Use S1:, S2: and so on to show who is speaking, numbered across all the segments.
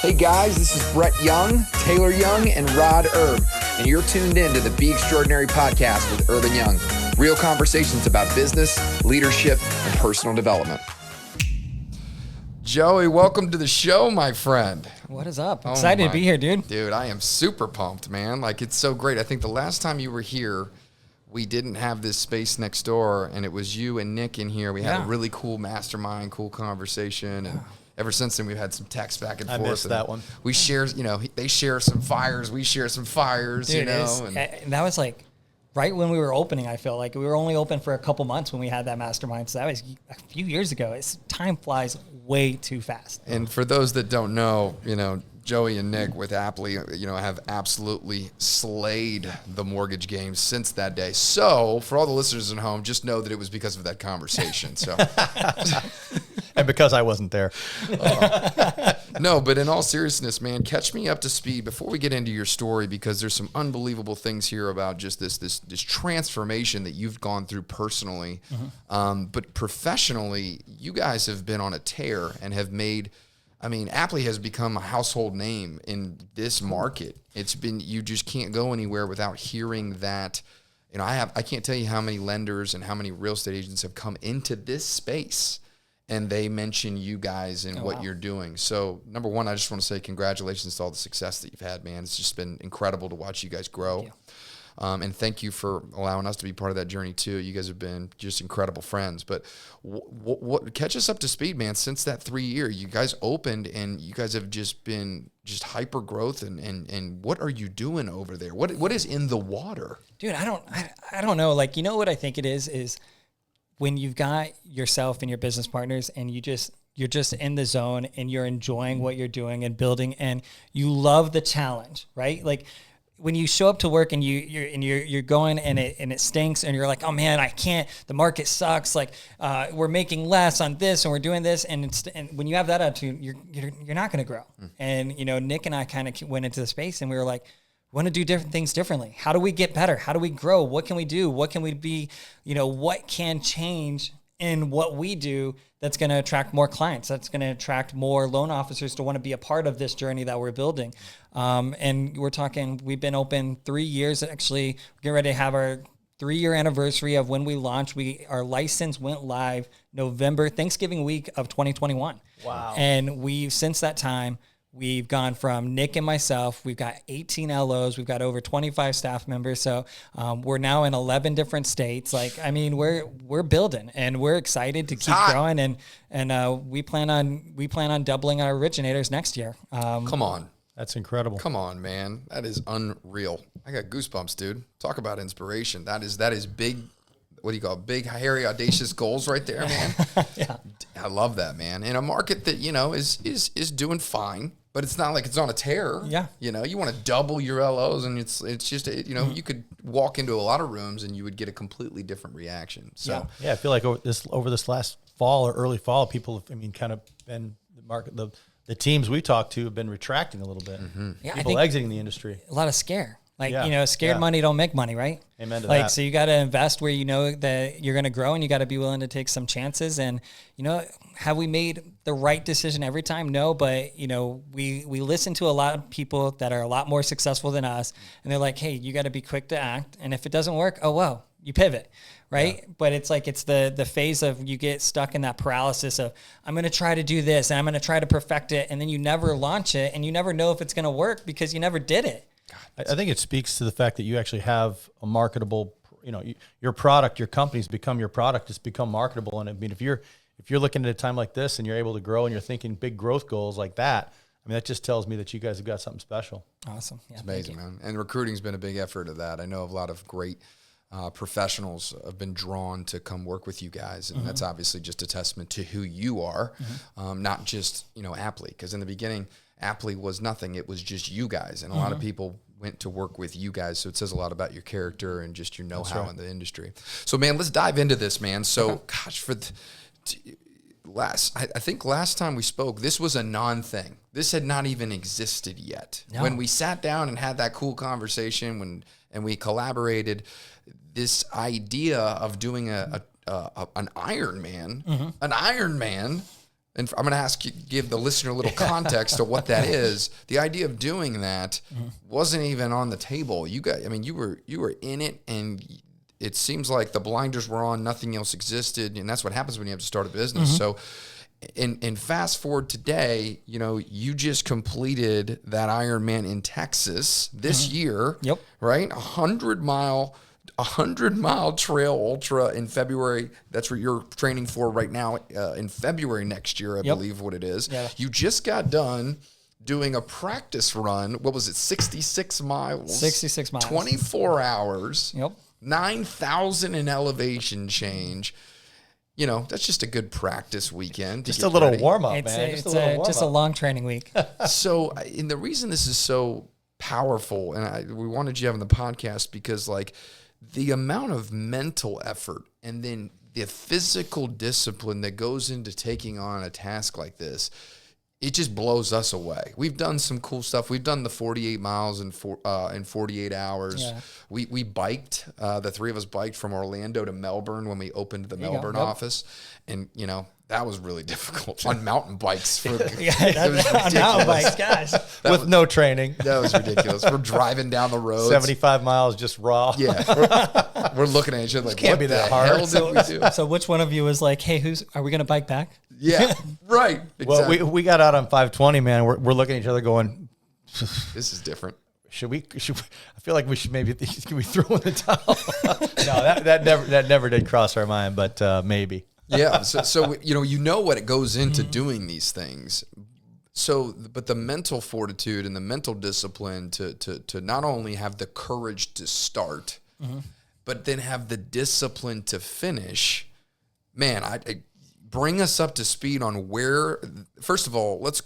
S1: Hey guys, this is Brett Young, Taylor Young, and Rod Erb, and you're tuned in to the Be Extraordinary podcast with Erb and Young. Real conversations about business, leadership, and personal development. Joey, welcome to the show, my friend.
S2: What is up? Excited to be here, dude.
S1: Dude, I am super pumped, man. Like, it's so great. I think the last time you were here, we didn't have this space next door, and it was you and Nick in here. We had a really cool mastermind, cool conversation, and ever since then, we've had some texts back and forth.
S3: I missed that one.
S1: We share, they share some fires, we share some fires,
S2: dude, and that was like right when we were opening. I feel like we were only open for a couple months when we had that mastermind. So that was a few years ago. Time flies way too fast.
S1: And for those that don't know, Joey and Nick with Aptly, have absolutely slayed the mortgage game since that day. So for all the listeners at home, just know that it was because of that conversation. So,
S3: and because I wasn't there.
S1: No, but in all seriousness, man, catch me up to speed before we get into your story, because there's some unbelievable things here about just this transformation that you've gone through personally, but professionally, you guys have been on a tear and have made. Aptly has become a household name in this market. It's been, you just can't go anywhere without hearing that. I can't tell you how many lenders and how many real estate agents have come into this space and they mention you guys and what you're doing. So number one, I just want to say congratulations to all the success that you've had, man. It's just been incredible to watch you guys grow. And thank you for allowing us to be part of that journey too. You guys have been just incredible friends. But what catch us up to speed, man? Since that 3 year, you guys opened and you guys have just been hyper growth. And what are you doing over there? What is in the water,
S2: dude? I don't know. Like, what I think it is when you've got yourself and your business partners and you're just in the zone and you're enjoying what you're doing and building and you love the challenge, right? Like, when you show up to work and you're going and it stinks and you're like, oh man, I can't, the market sucks. Like, we're making less on this and we're doing this. And when you have that attitude, you're not going to grow. And, Nick and I kind of went into the space and we were like, we want to do different things differently. How do we get better? How do we grow? What can we do? What can we be, what can change in what we do that's going to attract more clients, that's going to attract more loan officers to want to be a part of this journey that we're building. And we're talking, we've been open 3 years. Actually, we're getting ready to have our 3-year anniversary of when we launched. Our license went live Thanksgiving week of 2021.
S3: Wow.
S2: And since that time, we've gone from Nick and myself, we've got 18 LOs, we've got over 25 staff members. So we're now in 11 different states. We're building and we're excited to keep growing. And we plan on doubling our originators next year.
S1: Come on.
S3: That's incredible.
S1: Come on, man. That is unreal. I got goosebumps, dude. Talk about inspiration. That is big. What do you call it? Big, hairy, audacious goals right there, man.
S2: Yeah.
S1: I love that, man. In a market that, is doing fine, but it's not like it's on a tear.
S2: Yeah.
S1: You want to double your LOs and it's just, you could walk into a lot of rooms and you would get a completely different reaction. So
S3: yeah, I feel like over this last fall or early fall, people have, kind of been the teams we talked to have been retracting a little bit.
S1: Mm-hmm.
S2: Yeah,
S3: people exiting the industry.
S2: A lot of scare. Scared money don't make money, right?
S3: Amen to that.
S2: So you got to invest where you know that you're going to grow, and you got to be willing to take some chances. And have we made the right decision every time? No, but we listen to a lot of people that are a lot more successful than us, and they're like, hey, you got to be quick to act. And if it doesn't work, oh well, you pivot, right? Yeah. But it's like it's the phase of you get stuck in that paralysis of I'm going to try to do this and I'm going to try to perfect it, and then you never launch it, and you never know if it's going to work because you never did it.
S3: I think it speaks to the fact that you actually have a marketable, your product, your company's become your product. It's become marketable. And if you're looking at a time like this and you're able to grow and you're thinking big growth goals like that, that just tells me that you guys have got something special.
S2: Awesome. Yeah,
S1: it's amazing, man. And recruiting's been a big effort of that. I know a lot of great professionals have been drawn to come work with you guys. And that's obviously just a testament to who you are, not just, Aptly. Because in the beginning, Aptly was nothing. It was just you guys. And a lot of people went to work with you guys. So it says a lot about your character and just your know-how in the industry. So, man, let's dive into this, man. So, gosh, I think last time we spoke, this was a non-thing. This had not even existed yet. No. When we sat down and had that cool conversation and we collaborated, this idea of doing an Ironman, and I'm going to ask you, give the listener a little context to what that is. The idea of doing that wasn't even on the table. You were in it, and it seems like the blinders were on, nothing else existed, and that's what happens when you have to start a business. So, and fast forward today, you just completed that Ironman in Texas this year.
S2: Yep.
S1: Right, 100-mile trail ultra in February. That's what you're training for right now. In February next year, I believe what it is.
S2: Yeah.
S1: You just got done doing a practice run. What was it? 66 miles.
S2: 66 miles.
S1: 24 hours.
S2: Yep.
S1: 9,000 in elevation change. That's just a good practice weekend.
S3: Just a little warm up, man.
S2: It's just a long training week.
S1: So, and the reason this is so powerful, and we wanted you to have on the podcast because, like, the amount of mental effort and then the physical discipline that goes into taking on a task like this, it just blows us away. We've done some cool stuff. We've done the 48 miles in 48 hours.
S2: Yeah.
S1: We biked. The three of us biked from Orlando to Melbourne when we opened the Melbourne office, and that was really difficult on mountain bikes.
S2: On mountain bikes, guys.
S3: With no training.
S1: That was ridiculous. We're driving down the road.
S3: 75 miles just raw.
S1: Yeah. We're looking at each other like,
S3: can't
S1: what
S3: be
S1: the
S3: that hard.
S1: hell did we do?
S2: So which one of you was like, hey, are we going to bike back?
S1: Yeah, right. Exactly.
S3: Well, we got out on 520, man. We're looking at each other going,
S1: this is different.
S3: Should we? I feel like we should maybe can we throw in the towel? No, that never did cross our mind, but maybe.
S1: Yeah. So what it goes into doing these things. So, but the mental fortitude and the mental discipline to not only have the courage to start, but then have the discipline to finish. Man, I bring us up to speed on where. First of all, let's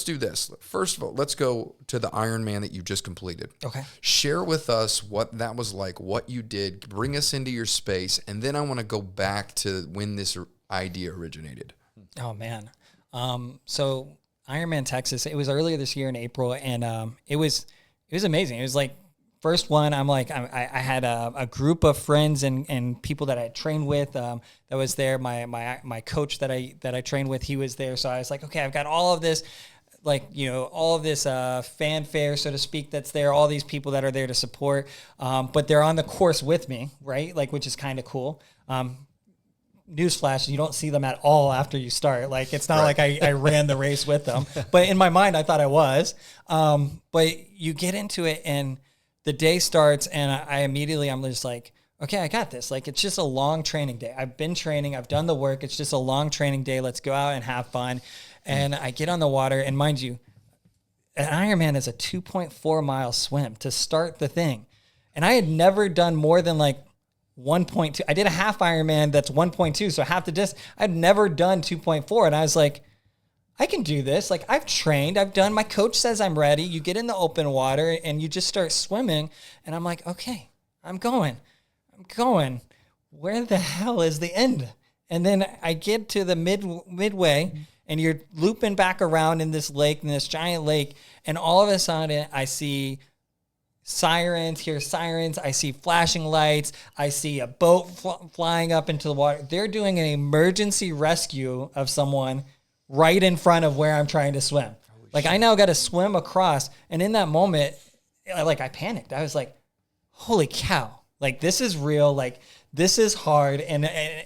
S1: do this. First of all, let's go to the Ironman that you just completed.
S2: Okay.
S1: Share with us what that was like, what you did. Bring us into your space, and then I want to go back to when this idea originated.
S2: Oh man. So Ironman Texas, it was earlier this year in April, and it was amazing. It was like first one. I'm like, I had a group of friends and people that I trained with that was there. My coach that I trained with, he was there. So I was like, okay, I've got all of this, all of this fanfare, so to speak, that's there. All these people that are there to support, but they're on the course with me, right? Like, which is kind of cool. Newsflash, you don't see them at all after you start. Like, it's not like I ran the race with them, but in my mind, I thought I was. But you get into it and the day starts and I'm just like, okay, I got this. Like, it's just a long training day. I've been training. I've done the work. It's just a long training day. Let's go out and have fun. And I get on the water, and mind you, an Ironman is a 2.4 mile swim to start the thing. And I had never done more than like 1.2. I did a half Ironman that's 1.2, so half the distance. I'd never done 2.4, and I was like, I can do this. Like, I've trained, I've done. My coach says I'm ready. You get in the open water and you just start swimming, and I'm like, okay, I'm going. Where the hell is the end? And then I get to the midway, and you're looping back around in this giant lake, and all of a sudden I see hear sirens, I see flashing lights, I see a boat flying up into the water. They're doing an emergency rescue of someone right in front of where I'm trying to swim. Like, I now got to swim across, and in that moment, I panicked. I was like, holy cow, like, this is real, like, this is hard, and I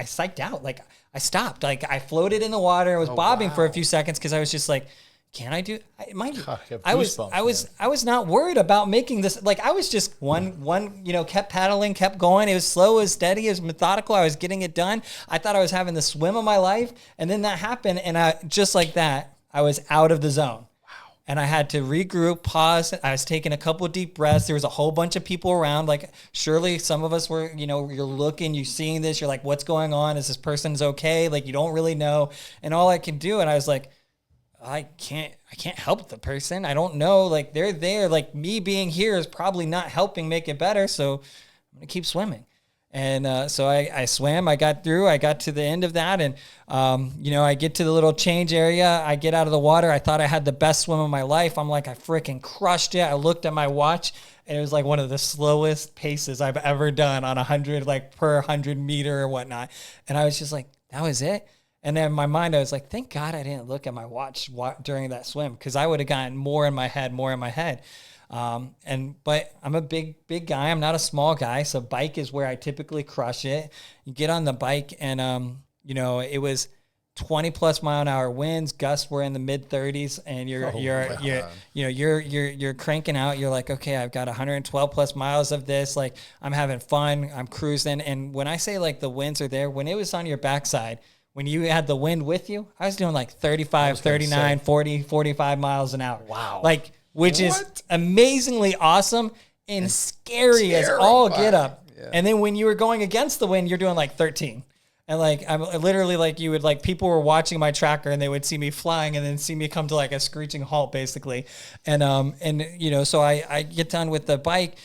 S2: psyched out. Like, I stopped. Like, I floated in the water. I was bobbing for a few seconds because I was just like, can I do? I was not worried about making this. Like, I was just kept paddling, kept going. It was slow, it was steady, it was methodical. I was getting it done. I thought I was having the swim of my life, and then that happened, and just like that, I was out of the zone. And I had to regroup, pause. I was taking a couple of deep breaths. There was a whole bunch of people around. Like, surely some of us were, you're looking, you're seeing this. You're like, what's going on? Is this person's okay? Like, you don't really know. And all I can do, and I was like, I can't help the person. I don't know. Like, they're there. Like, me being here is probably not helping make it better. So I'm going to keep swimming. And so I swam, I got through, I got to the end of that. And, I get to the little change area. I get out of the water. I thought I had the best swim of my life. I'm like, I freaking crushed it. I looked at my watch, and it was like one of the slowest paces I've ever done on 100, like per 100 meter or whatnot. And I was just like, that was it. And then in my mind, I was like, thank God I didn't look at my watch during that swim, because I would have gotten more in my head. But I'm a big guy. I'm not a small guy. So bike is where I typically crush it. You get on the bike and, it was 20 plus mile an hour winds. Gusts were in the mid 30s, and you're cranking out. You're like, okay, I've got 112 plus miles of this. Like, I'm having fun. I'm cruising. And when I say like the winds are there, when it was on your backside, when you had the wind with you, I was doing like 35, 39, 40, 45 miles an hour.
S3: Wow.
S2: Like, which is amazingly awesome and scary as all get up. Yeah. And then when you were going against the wind, you're doing like 13. And like, I'm literally like, you would like, people were watching my tracker and they would see me flying and then see me come to like a screeching halt basically. And so I get done with the bike.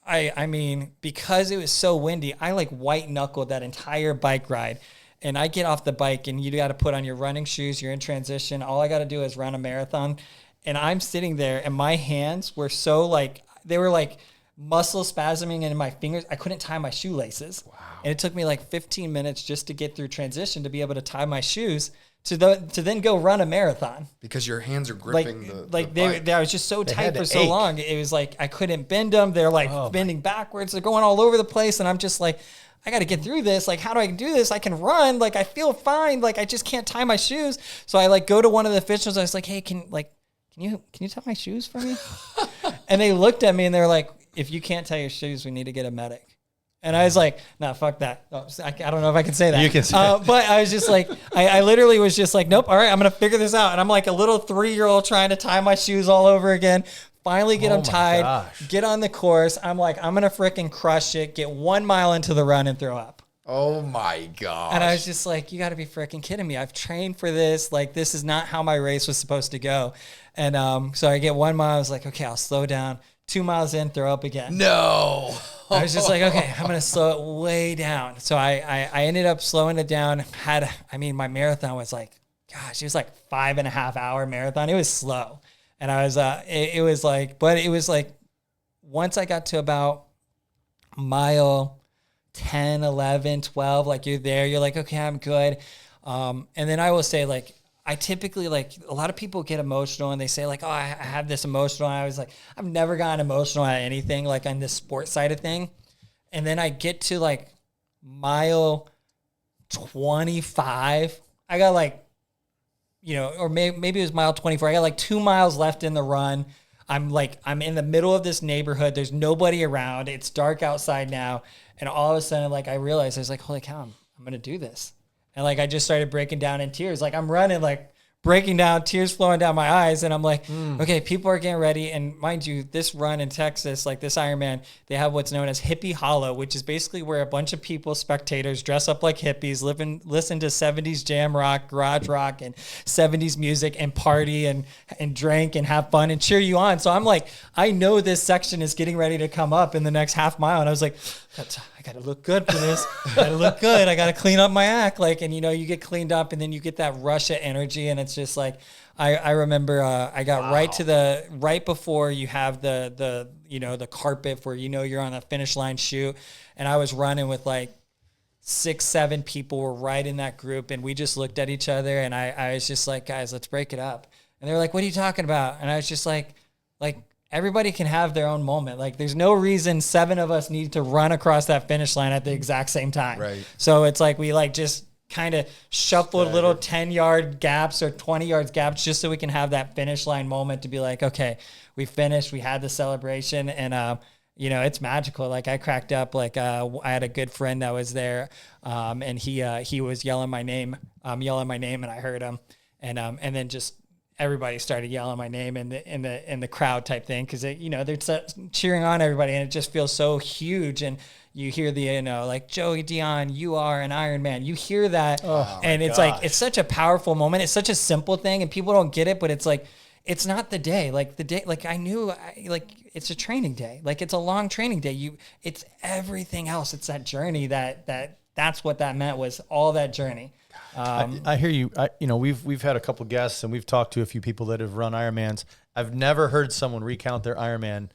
S2: I mean, because it was so windy, I like white knuckled that entire bike ride. And I get off the bike and you got to put on your running shoes. You're in transition. All I got to do is run a marathon. And I'm sitting there and my hands were so like, they were like muscle spasming in my fingers. I couldn't tie my shoelaces. Wow. And it took me like 15 minutes just to get through transition to be able to tie my shoes to then go run a marathon.
S1: Because your hands are gripping the bike.
S2: I was just so tight for so long. It was like I couldn't bend them. They're like bending backwards. They're going all over the place. And I'm just like, I got to get through this. Like, how do I do this? I can run. Like, I feel fine. Like, I just can't tie my shoes. So I like go to one of the officials. I was like, hey, can you tie my shoes for me? And they looked at me and they're like, if you can't tie your shoes, we need to get a medic. And I was like, nah, fuck that. No, I don't know if I can say that.
S3: You can say that.
S2: But I was just like, I literally was just like, nope, all right, I'm going to figure this out. And I'm like a little 3-year-old trying to tie my shoes all over again. Finally get them tied, get on the course. I'm like, I'm going to freaking crush it, get 1 mile into the run and throw up.
S1: Oh my gosh.
S2: And I was just like, you got to be freaking kidding me. I've trained for this. Like, this is not how my race was supposed to go. And so I get 1 mile. I was like, okay, I'll slow down. 2 miles in, throw up again.
S1: No.
S2: I was just like, okay, I'm going to slow it way down. So I ended up slowing it down. My marathon was like, gosh, it was like 5.5 hour marathon. It was slow. And I was, it was like, once I got to about mile 10, 11, 12, like you're there, you're like, okay, I'm good. And then I will say, like, I typically, like, a lot of people get emotional and they say like, oh, I have this emotional. And I was like, I've never gotten emotional at anything, like on the sports side of thing. And then I get to like mile 25. I got like, or maybe it was mile 24. I got like 2 miles left in the run. I'm in the middle of this neighborhood. There's nobody around. It's dark outside now. And all of a sudden, like, I realized, I was like, holy cow, I'm going to do this. And like, I just started breaking down in tears. Like, I'm running, like breaking down, tears flowing down my eyes. And I'm like, okay, people are getting ready. And mind you, this run in Texas, like this Ironman, they have what's known as Hippie Hollow, which is basically where a bunch of people, spectators, dress up like hippies, listen to 70s jam rock, garage rock, and 70s music and party and drink and have fun and cheer you on. So I'm like, I know this section is getting ready to come up in the next half mile. And I was like, I got to look good for this. I got to look good. I got to clean up my act. Like, and you get cleaned up and then you get that rush of energy. And it's just like, I remember I got right before you have the carpet where, you're on the finish line shoot. And I was running with like 6, 7 people were right in that group. And we just looked at each other and I was just like, guys, let's break it up. And they were like, what are you talking about? And I was just like, everybody can have their own moment. Like, there's no reason 7 of us need to run across that finish line at the exact same time.
S1: Right.
S2: So it's like we like just kind of shuffled little 10-yard gaps or 20 yards gaps just so we can have that finish line moment to be like, okay, we finished. We had the celebration, and it's magical. Like, I cracked up. Like, I had a good friend that was there, and he was yelling my name, and I heard him, and then just everybody started yelling my name in the crowd type thing, because they're cheering on everybody, and it just feels so huge. And you hear the like, Joey, Dionne, you are an Iron Man. You hear that, and it's like, it's such a powerful moment. It's such a simple thing, and people don't get it, but it's like, it's not the day. Like the day, like I knew, like it's a training day. Like it's a long training day. It's everything else. It's that journey that's what that meant, was all that journey.
S3: I hear you. We've had a couple guests and we've talked to a few people that have run Ironmans. I've never heard someone recount their Ironman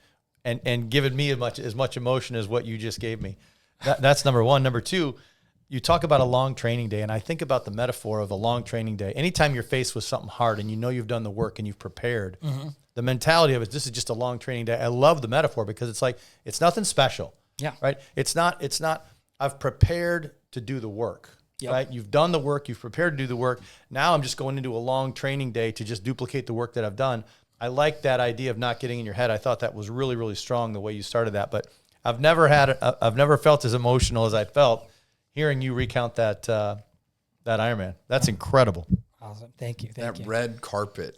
S3: and given me as much emotion as what you just gave me. That's number one. Number two, you talk about a long training day, and I think about the metaphor of a long training day. Anytime you're faced with something hard and you know you've done the work and you've prepared, the mentality of it, this is just a long training day. I love the metaphor because it's like, it's nothing special.
S2: Yeah.
S3: Right. It's not, I've prepared to do the work. Yep. Right. You've done the work. You've prepared to do the work. Now I'm just going into a long training day to just duplicate the work that I've done. I like that idea of not getting in your head. I thought that was really, really strong the way you started that, but I've never felt as emotional as I felt hearing you recount that Ironman. That's incredible.
S2: Awesome. Thank you.
S1: That red carpet,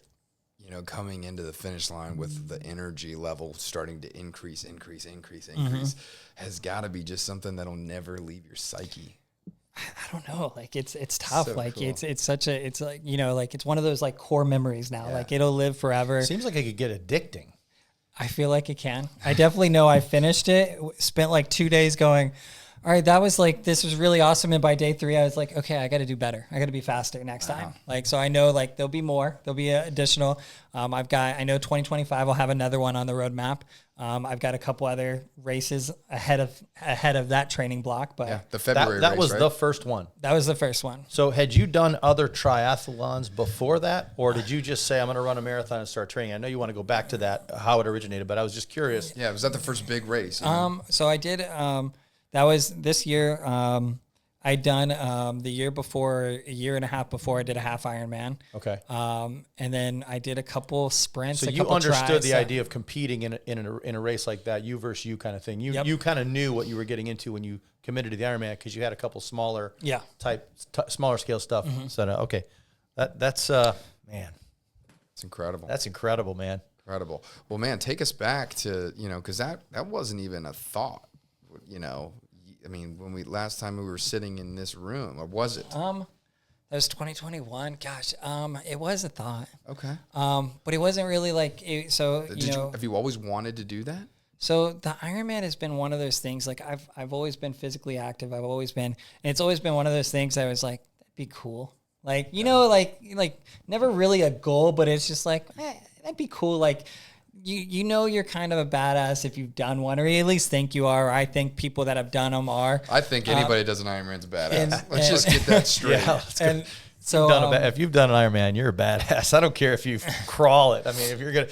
S1: coming into the finish line with the energy level starting to increase, has got to be just something that'll never leave your psyche.
S2: I don't know. Like it's tough.
S1: So
S2: like
S1: cool.
S2: it's like, like it's one of those like core memories now. Yeah. Like it'll live forever.
S3: Seems like it could get addicting.
S2: I feel like it can. I definitely know I finished it, spent like 2 days going, all right, that was like, this was really awesome. And by day 3, I was like, okay, I got to do better. I got to be faster next time. Like, so I know like there'll be more, there'll be additional. I know 2025 I'll have another one on the roadmap. I've got a couple other races ahead of that training block, but
S1: yeah, the February
S3: that
S1: race,
S3: was
S1: right?
S3: the first one.
S2: That was the first one.
S3: So had you done other triathlons before that, or did you just say, I'm going to run a marathon and start training? I know you want to go back to that, how it originated, but I was just curious.
S1: Yeah. Was that the first big race?
S2: So I did, that was this year. I'd done the year before, a year and a half before, I did a half Ironman.
S3: Okay.
S2: And then I did a couple sprints.
S3: So you understood the idea of competing in a race like that, you versus you kind of thing. You kind of knew what you were getting into when you committed to the Ironman because you had a couple smaller smaller scale stuff. So okay, that's man,
S1: it's incredible.
S3: That's incredible, man.
S1: Incredible. Well, man, take us back to because that wasn't even a thought. I mean, last time we were sitting in this room, or was it?
S2: That was 2021. Gosh, it was a thought.
S1: Okay.
S2: But it wasn't really like it, so.
S1: Have you always wanted to do that?
S2: So the Ironman has been one of those things. Like I've always been physically active. I've always been, and it's always been one of those things. I was like, that'd be cool. Like like never really a goal, but it's just like that'd be cool. Like. You're kind of a badass if you've done one, or you at least think you are. Or I think people that have done them are.
S1: I think anybody does an Ironman's a badass. Let's just get that straight.
S3: Yeah,
S2: and so
S3: if you've done an Ironman, you're a badass. I don't care if you crawl it. I mean, if you're gonna,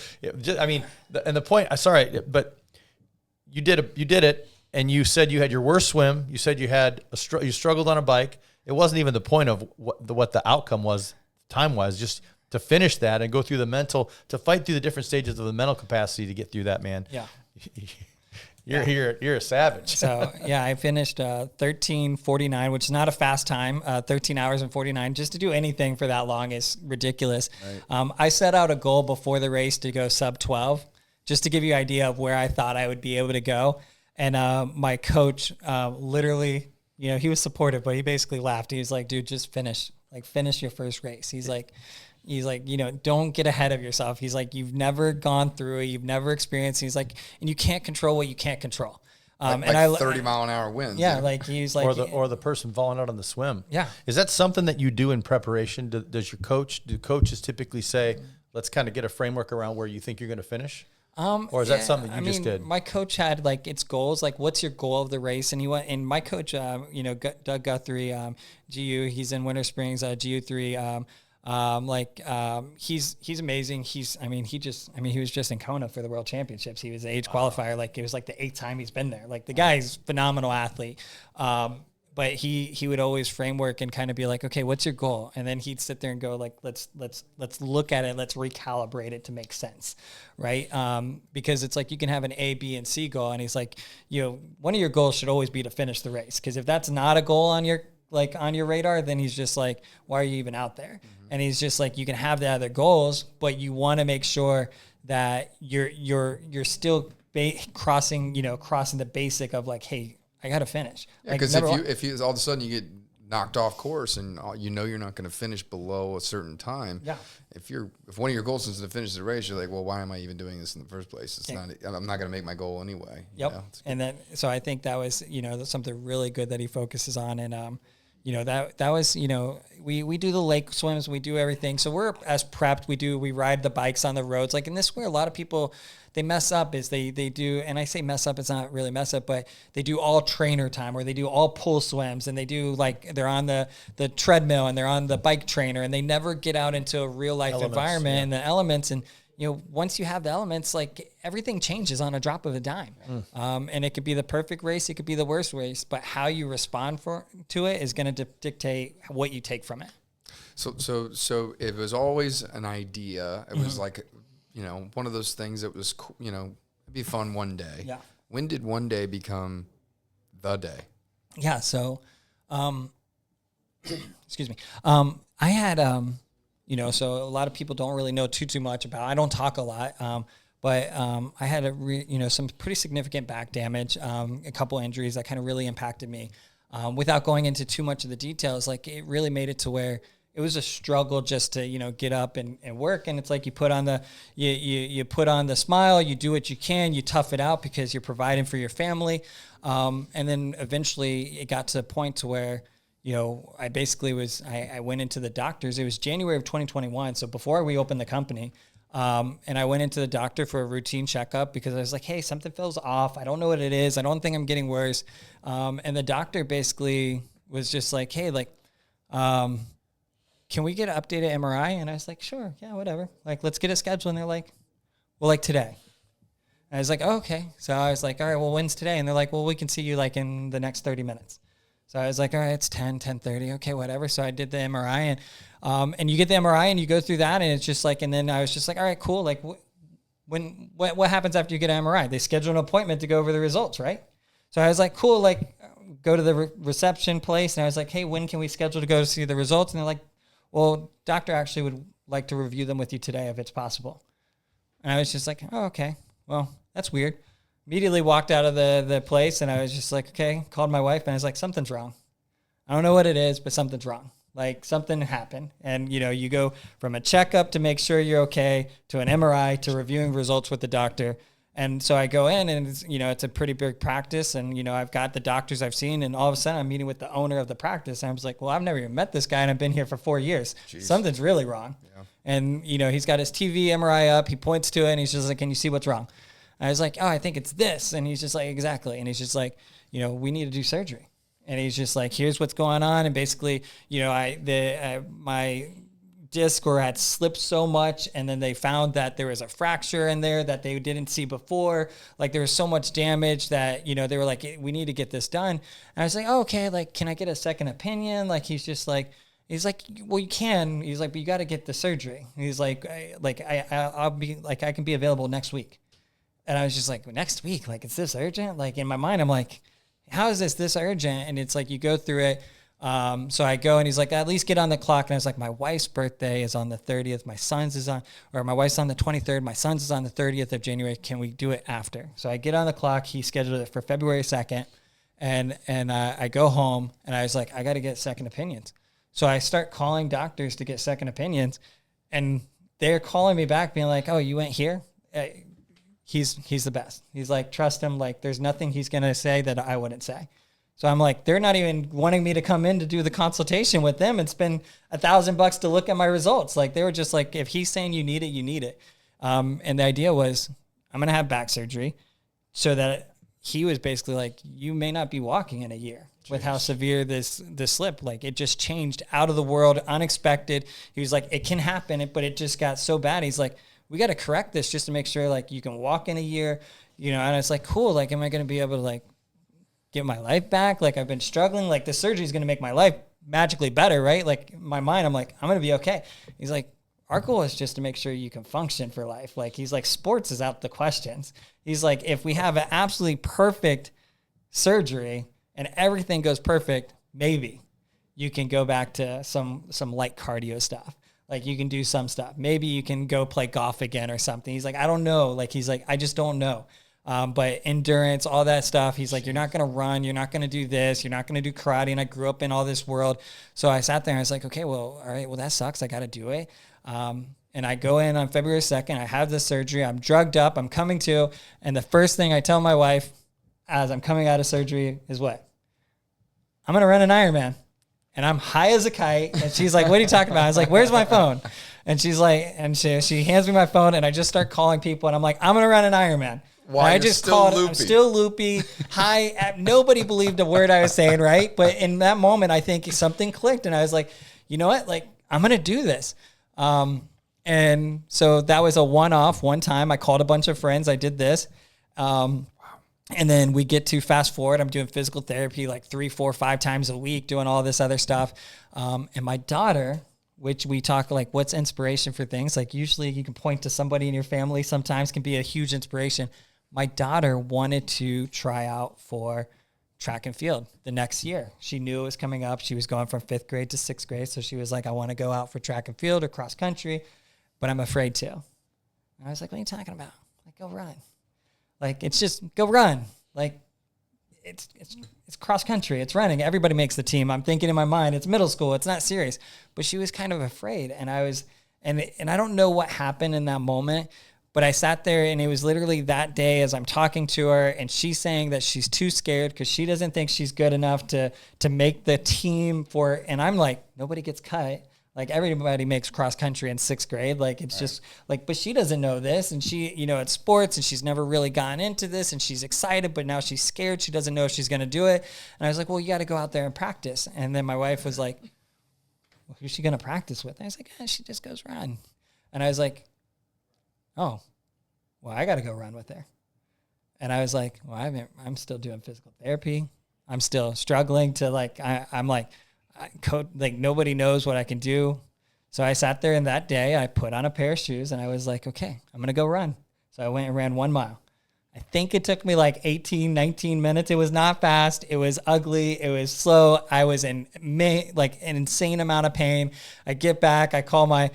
S3: the point. Sorry, but you did it, and you said you had your worst swim. You said you had you struggled on a bike. It wasn't even the point of what the outcome was time wise. Just to finish that and go through the mental, to fight through the different stages of the mental capacity to get through that, man.
S2: Yeah.
S3: You're a savage.
S2: So yeah, I finished 13:49, which is not a fast time. 13 hours and 49. Just to do anything for that long is ridiculous. Right. I set out a goal before the race to go sub 12, just to give you an idea of where I thought I would be able to go. And my coach literally, he was supportive, but he basically laughed. He was like, "Dude, just finish your first race." He's like, don't get ahead of yourself. He's like, you've never gone through it. You've never experienced it. He's like, and you can't control what you can't control.
S1: And 30-mile-an-hour winds.
S2: Yeah. Like he's like,
S3: or the person falling out on the swim.
S2: Yeah.
S3: Is that something that you do in preparation? Do coaches typically say, let's kind of get a framework around where you think you're going to finish? Or is that something you just did?
S2: My coach had its goals, like what's your goal of the race? And my coach, Doug Guthrie, GU, he's in Winter Springs, GU3, he's amazing. He was just in Kona for the World Championships. He was the age qualifier. Like it was like the 8th time he's been there. Like the guy's phenomenal athlete. But he would always framework and kind of be like, okay, what's your goal? And then he'd sit there and go like, let's look at it. Let's recalibrate it to make sense. Right. Because it's like, you can have an A, B, and C goal. And he's like, one of your goals should always be to finish the race. Cause if that's not a goal on your radar, then he's just like, why are you even out there? Mm-hmm. And he's just like, you can have the other goals, but you want to make sure that you're still crossing the basic of like, hey, I got to finish.
S1: Yeah, because if you all of a sudden you get knocked off course and you're not going to finish below a certain time. Yeah. If one of your goals is to finish the race, you're like, well, why am I even doing this in the first place? I'm not going to make my goal anyway.
S2: Yep. And then, so I think that was, something really good that he focuses on. And, that was, we do the lake swims, we do everything. So we're as prepped. We ride the bikes on the roads. Like, and this is where a lot of people, they mess up is they do, and I say mess up, it's not really mess up, but they do all trainer time, or they do all pool swims, and they do like, they're on the treadmill and they're on the bike trainer, and they never get out into a real life environment and the elements. And, once you have the elements, like, everything changes on a drop of a dime. And it could be the perfect race, it could be the worst race, but how you respond to it is going to dictate what you take from it.
S1: So it was always an idea. It was like, one of those things that was, it'd be fun one day.
S2: Yeah.
S1: When did one day become the day?
S2: Yeah. So, excuse me. I had, so a lot of people don't really know too much about it. I don't talk a lot, but I had some pretty significant back damage, a couple injuries that kind of really impacted me. Without going into too much of the details, like, it really made it to where it was a struggle just to, get up and work. And it's like you put on you put on the smile, you do what you can, you tough it out because you're providing for your family. And then eventually it got to the point to where, I basically I went into the doctors. It was January of 2021. So before we opened the company, and I went into the doctor for a routine checkup because I was like, hey, something feels off. I don't know what it is. I don't think I'm getting worse. And the doctor basically was just like, hey, like, can we get an updated MRI? And I was like, sure. Yeah, whatever. Like, let's get a schedule. And they're like, well, like today. And I was like, oh, okay. So I was like, all right, well, when's today? And they're like, well, we can see you like in the next 30 minutes. So I was like, all right, it's 10:30. Okay, whatever. So I did the MRI, and you get the MRI and you go through that, and it's just like, and then I was just like, all right, cool. Like, what happens after you get an MRI? They schedule an appointment to go over the results, right? So I was like, cool. Like, go to the reception place, and I was like, hey, when can we schedule to go to see the results? And they're like, well, doctor actually would like to review them with you today if it's possible. And I was just like, oh, okay. Well, that's weird. Immediately walked out of the place, and I was just like, okay, called my wife, and I was like, something's wrong. I don't know what it is, but something's wrong. Like, something happened. And, you go from a checkup to make sure you're okay to an MRI to reviewing results with the doctor. And so I go in, and it's a pretty big practice, and I've got the doctors I've seen, and all of a sudden I'm meeting with the owner of the practice, and I was like, well, I've never even met this guy, and I've been here for 4 years. Jeez. Something's really wrong. Yeah. And he's got his TV MRI up, he points to it, and he's just like, can you see what's wrong? And I was like, oh, I think it's this, and he's just like, exactly, and he's just like, we need to do surgery, and he's just like, here's what's going on, and basically, my disc had slipped so much, and then they found that there was a fracture in there that they didn't see before. Like, there was so much damage that they were like, we need to get this done. And I was like, oh, okay, like, can I get a second opinion? Like, he's like, well, you can. He's like, but you got to get the surgery. He's like, I'll be like, I can be available next week. And I was just like, next week, like, it's this urgent? Like, in my mind, I'm like, how is this urgent? And it's like, you go through it. So I go, and he's like, at least get on the clock. And I was like, my wife's birthday is on the 30th. My wife's on the 23rd. My son's is on the 30th of January. Can we do it after? So I get on the clock. He scheduled it for February 2nd. And I go home, and I was like, I got to get second opinions. So I start calling doctors to get second opinions, and they're calling me back being like, oh, you went here? He's the best. He's like, trust him. Like, there's nothing he's going to say that I wouldn't say. So I'm like, they're not even wanting me to come in to do the consultation with them and spend $1,000 to look at my results. Like, they were just like, if he's saying you need it, you need it. And the idea was, I'm going to have back surgery, so that he was basically like, you may not be walking in a year. Jeez. With how severe this slip. Like, it just changed out of the world, unexpected. He was like, it can happen, but it just got so bad. He's like, we got to correct this just to make sure, like, you can walk in a year, and it's like, cool. Like, am I going to be able to, like, get my life back? Like, I've been struggling. Like, the surgery is going to make my life magically better, right? Like, in my mind, I'm like, I'm going to be okay. He's like, our goal is just to make sure you can function for life. Like, he's like, sports is out the questions. He's like, if we have an absolutely perfect surgery and everything goes perfect, maybe you can go back to some light cardio stuff. Like, you can do some stuff. Maybe you can go play golf again or something. He's like, I don't know. Like, he's like, I just don't know. But endurance, all that stuff. He's like, you're not going to run. You're not going to do this. You're not going to do karate. And I grew up in all this world. So I sat there and I was like, okay, well, all right, well, that sucks. I got to do it. And I go in on February 2nd. I have the surgery. I'm drugged up. I'm coming to. And the first thing I tell my wife as I'm coming out of surgery is what? I'm going to run an Ironman. and I'm high as a kite. And she's like, what are you talking about? I was like, where's my phone? And she's like, and she hands me my phone, and I just start calling people, and I'm like, I'm going to run an Ironman.
S1: Why
S2: I just called. I'm still loopy. High. Nobody believed a word I was saying, right? But in that moment, I think something clicked, and I was like, you know what? Like, I'm going to do this. And so that was a one-off, one time. I called a bunch of friends. I did this. And then we get to fast forward. I'm doing physical therapy like 3, 4, 5 times a week, doing all this other stuff. And my daughter, which we talk like, what's inspiration for things? Like usually you can point to somebody in your family, sometimes can be a huge inspiration. My daughter wanted to try out for track and field the next year. She knew it was coming up. She was going from 5th grade to 6th grade. So she was like, I want to go out for track and field or cross country, but I'm afraid to. And I was like, what are you talking about? Like, go run. Like, it's just go run. Like, it's cross country. It's running. Everybody makes the team. I'm thinking in my mind, it's middle school. It's not serious. But she was kind of afraid. And I was, and I don't know what happened in that moment, but I sat there, and it was literally that day as I'm talking to her, and she's saying that she's too scared because she doesn't think she's good enough to make the team for, and I'm like, nobody gets cut. Like, everybody makes cross country in 6th grade. Like, it's just like, but she doesn't know this. And she, you know, it's sports, and she's never really gotten into this, and she's excited, but now she's scared. She doesn't know if she's going to do it. And I was like, well, you got to go out there and practice. And then my wife was like, well, who's she going to practice with? And I was like, she just goes run. And I was like, oh, well, I got to go run with her. And I was like, well, I'm still doing physical therapy. I'm still struggling to like, I'm like, like nobody knows what I can do. So I sat there, and that day I put on a pair of shoes, and I was like, okay, I'm going to go run. So I went and ran 1 mile. I think it took me like 18, 19 minutes. It was not fast. It was ugly. It was slow. I was in like an insane amount of pain. I get back. I call my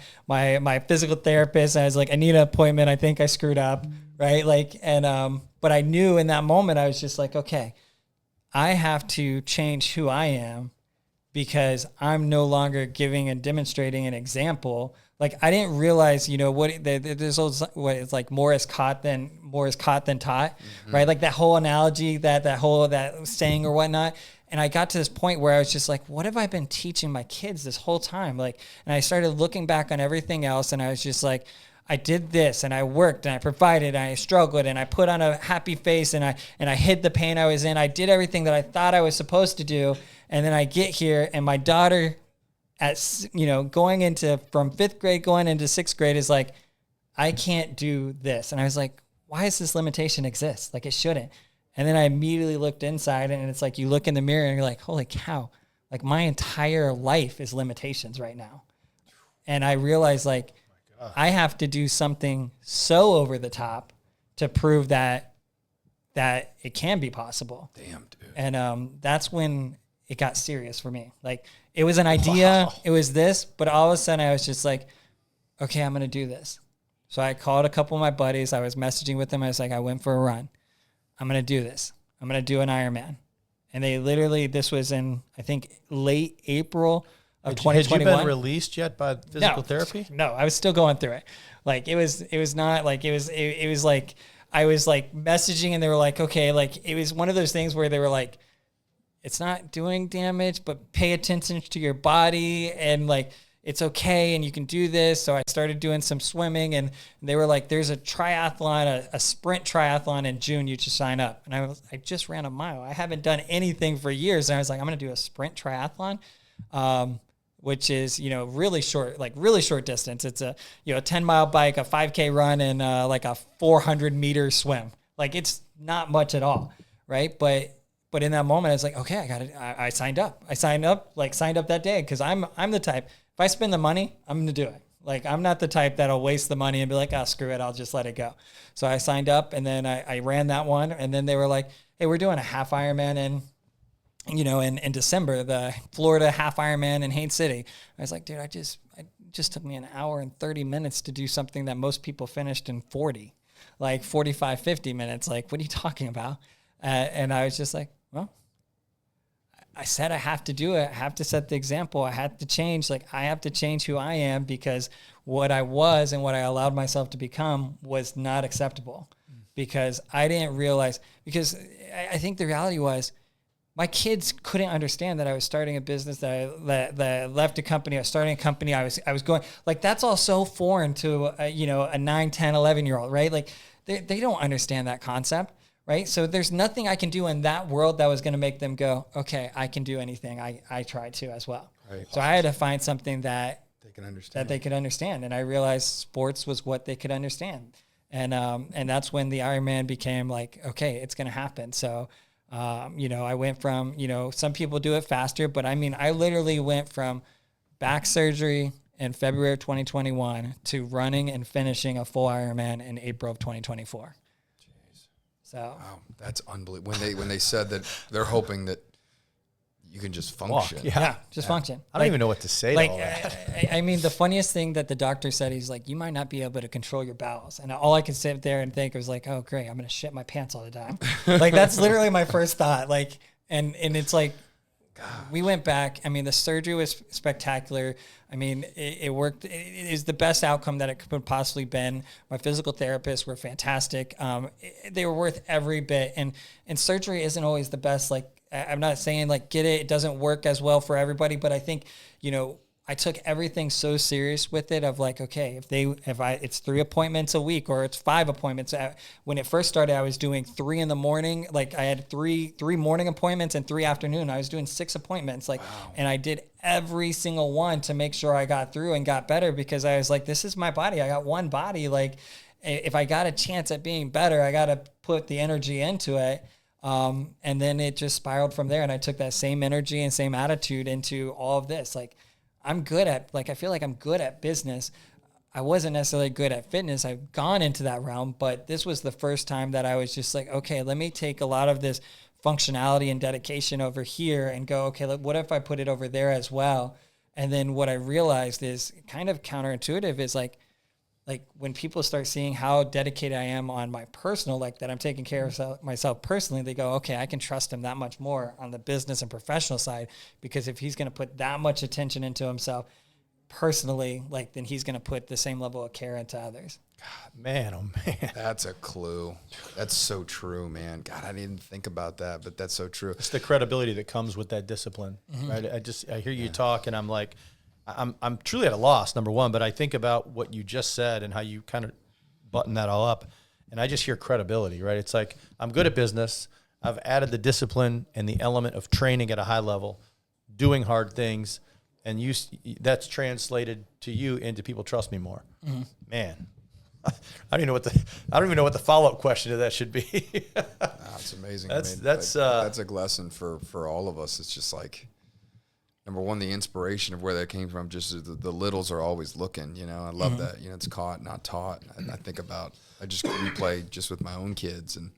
S2: physical therapist. I was like, I need an appointment. I think I screwed up. Right. Like, and, but I knew in that moment, I was just like, okay, I have to change who I am, because I'm no longer giving and demonstrating an example. Like, I didn't realize, you know, there's what it's like, more is taught than taught, right? Like that whole analogy, that saying or whatnot. And I got to this point where I was just like, what have I been teaching my kids this whole time? Like, and I started looking back on everything else, and I was just like, I did this, and I worked, and I provided, and I struggled, and I put on a happy face, and I hid the pain I was in. I did everything that I thought I was supposed to do. And then I get here, and my daughter going into from 5th grade going into 6th grade is like, I can't do this. And I was like, why does this limitation exist? Like, it shouldn't. And then I immediately looked inside, and it's like, you look in the mirror and you're like, holy cow, like my entire life is limitations right now. And I realized, like, I have to do something so over the top to prove that it can be possible.
S1: Damn, dude.
S2: And that's when it got serious for me. Like, it was an idea, It was this, but all of a sudden I was just like, okay, I'm going to do this. So I called a couple of my buddies. I was messaging with them. I was like, I went for a run. I'm going to do this. I'm going to do an Ironman. And they literally, this was in, I think, late April of 2021.
S3: Had you been released yet by physical therapy?
S2: No, I was still going through it. Like, it was not like, it was like, I was like messaging, and they were like, okay, like, it was one of those things where they were like, it's not doing damage, but pay attention to your body, and like, it's okay, and you can do this. So I started doing some swimming, and they were like, there's a triathlon, a sprint triathlon in June, you should sign up. And I just ran a mile. I haven't done anything for years. And I was like, I'm going to do a sprint triathlon, which is, really short distance. It's a 10-mile bike, a 5K run, and like a 400-meter swim. Like, it's not much at all. Right. But in that moment, I was like, okay, I got it. I signed up. I signed up that day, because I'm the type, if I spend the money, I'm going to do it. Like, I'm not the type that'll waste the money and be like, oh, screw it, I'll just let it go. So I signed up, and then I ran that one. And then they were like, hey, we're doing a half Ironman in December, the Florida half Ironman in Haines City. I was like, dude, it just took me an hour and 30 minutes to do something that most people finished in 40, like 45, 50 minutes. Like, what are you talking about? And I was just like, well, I said I have to do it. I have to set the example. I had to change. Like, I have to change who I am, because what I was and what I allowed myself to become was not acceptable. Because I didn't realize, because I think the reality was, my kids couldn't understand that I was starting a business, that I left a company, I was starting a company, I was going, like, that's all so foreign to, a 9, 10, 11-year-old, right? Like, they don't understand that concept, right? So there's nothing I can do in that world that was going to make them go, okay, I can do anything. I tried to as well.
S1: Right.
S2: So I had to find something that
S1: They can understand.
S2: they could understand. And I realized sports was what they could understand. And that's when the Ironman became like, okay, it's going to happen. So, I went from, some people do it faster, but I mean, I literally went from back surgery in February of 2021 to running and finishing a full Ironman in April of 2024.
S1: Jeez.
S2: So,
S1: wow, that's unbelievable. When they said that they're hoping that you can just function.
S2: Just function.
S3: I don't even know what to say to all that.
S2: I mean, the funniest thing that the doctor said, he's like, you might not be able to control your bowels. And all I could sit there and think was like, oh, great, I'm going to shit my pants all the time. Like, that's literally my first thought. Like, and it's like, we went back. I mean, the surgery was spectacular. I mean, it worked. It is the best outcome that it could possibly been. My physical therapists were fantastic. They were worth every bit. And surgery isn't always the best. Like, I'm not saying like, get it. It doesn't work as well for everybody, but I think, I took everything so serious with it of like, okay, it's 3 appointments a week or it's 5 appointments. When it first started, I was doing 3 in the morning. Like, I had three morning appointments and 3 afternoon. I was doing 6 appointments. Like, wow. And I did every single one to make sure I got through and got better, because I was like, this is my body. I got one body. Like, if I got a chance at being better, I got to put the energy into it. And then it just spiraled from there. And I took that same energy and same attitude into all of this. Like, I feel like I'm good at business. I wasn't necessarily good at fitness. I've gone into that realm, but this was the first time that I was just like, okay, let me take a lot of this functionality and dedication over here and go, okay, what if I put it over there as well? And then what I realized is kind of counterintuitive is like when people start seeing how dedicated I am on my personal, like that I'm taking care of myself personally, they go, okay, I can trust him that much more on the business and professional side, because if he's going to put that much attention into himself personally, like, then he's going to put the same level of care into others.
S3: God, man, oh man.
S1: That's a clue. That's so true, man. God, I didn't think about that, but that's so true.
S3: It's the credibility that comes with that discipline, right? I hear you talk and I'm like, I'm truly at a loss, number one, but I think about what you just said and how you kind of button that all up, and I just hear credibility, right? It's like, I'm good at business. I've added the discipline and the element of training at a high level, doing hard things, and that's translated to you into people trust me more. Mm-hmm. Man, I don't even know what the follow-up question to that should be.
S1: It's amazing.
S3: That's
S1: a lesson for all of us. It's just like, number one, the inspiration of where that came from, just the littles are always looking, I love that, it's caught, not taught. And I just replay just with my own kids, and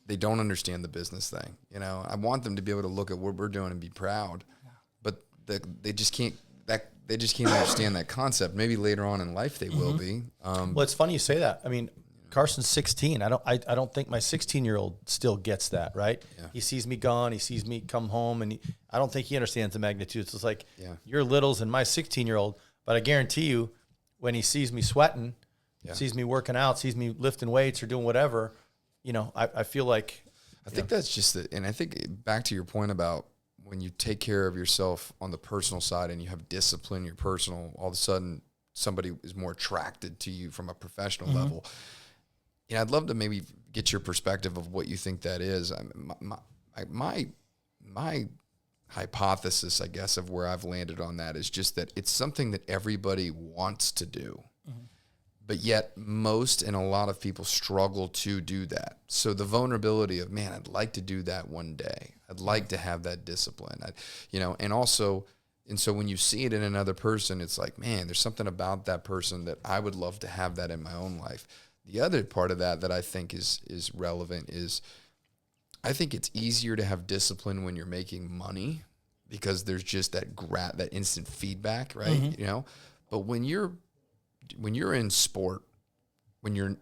S1: they don't understand the business thing. I want them to be able to look at what we're doing and be proud, but they just can't understand that concept. Maybe later on in life they will be.
S3: Well, it's funny you say that. I mean, Carson's 16. I don't think my 16-year-old still gets that, right? Yeah. He sees me gone. He sees me come home, and I don't think he understands the magnitude. So it's like, your littles and my 16-year-old, but I guarantee you, when he sees me sweating, sees me working out, sees me lifting weights or doing whatever, I feel like.
S1: I think that's just it. And I think back to your point about when you take care of yourself on the personal side and you have discipline, your personal, all of a sudden somebody is more attracted to you from a professional level. I'd love to maybe get your perspective of what you think that is. My hypothesis, I guess, of where I've landed on that is just that it's something that everybody wants to do, but yet most and a lot of people struggle to do that. So the vulnerability of, man, I'd like to do that one day. I'd like to have that discipline, and so when you see it in another person, it's like, man, there's something about that person that I would love to have that in my own life. The other part of that I think is relevant is, I think it's easier to have discipline when you're making money, because there's just that instant feedback, right?
S2: Mm-hmm.
S1: But when you're in sport, when you're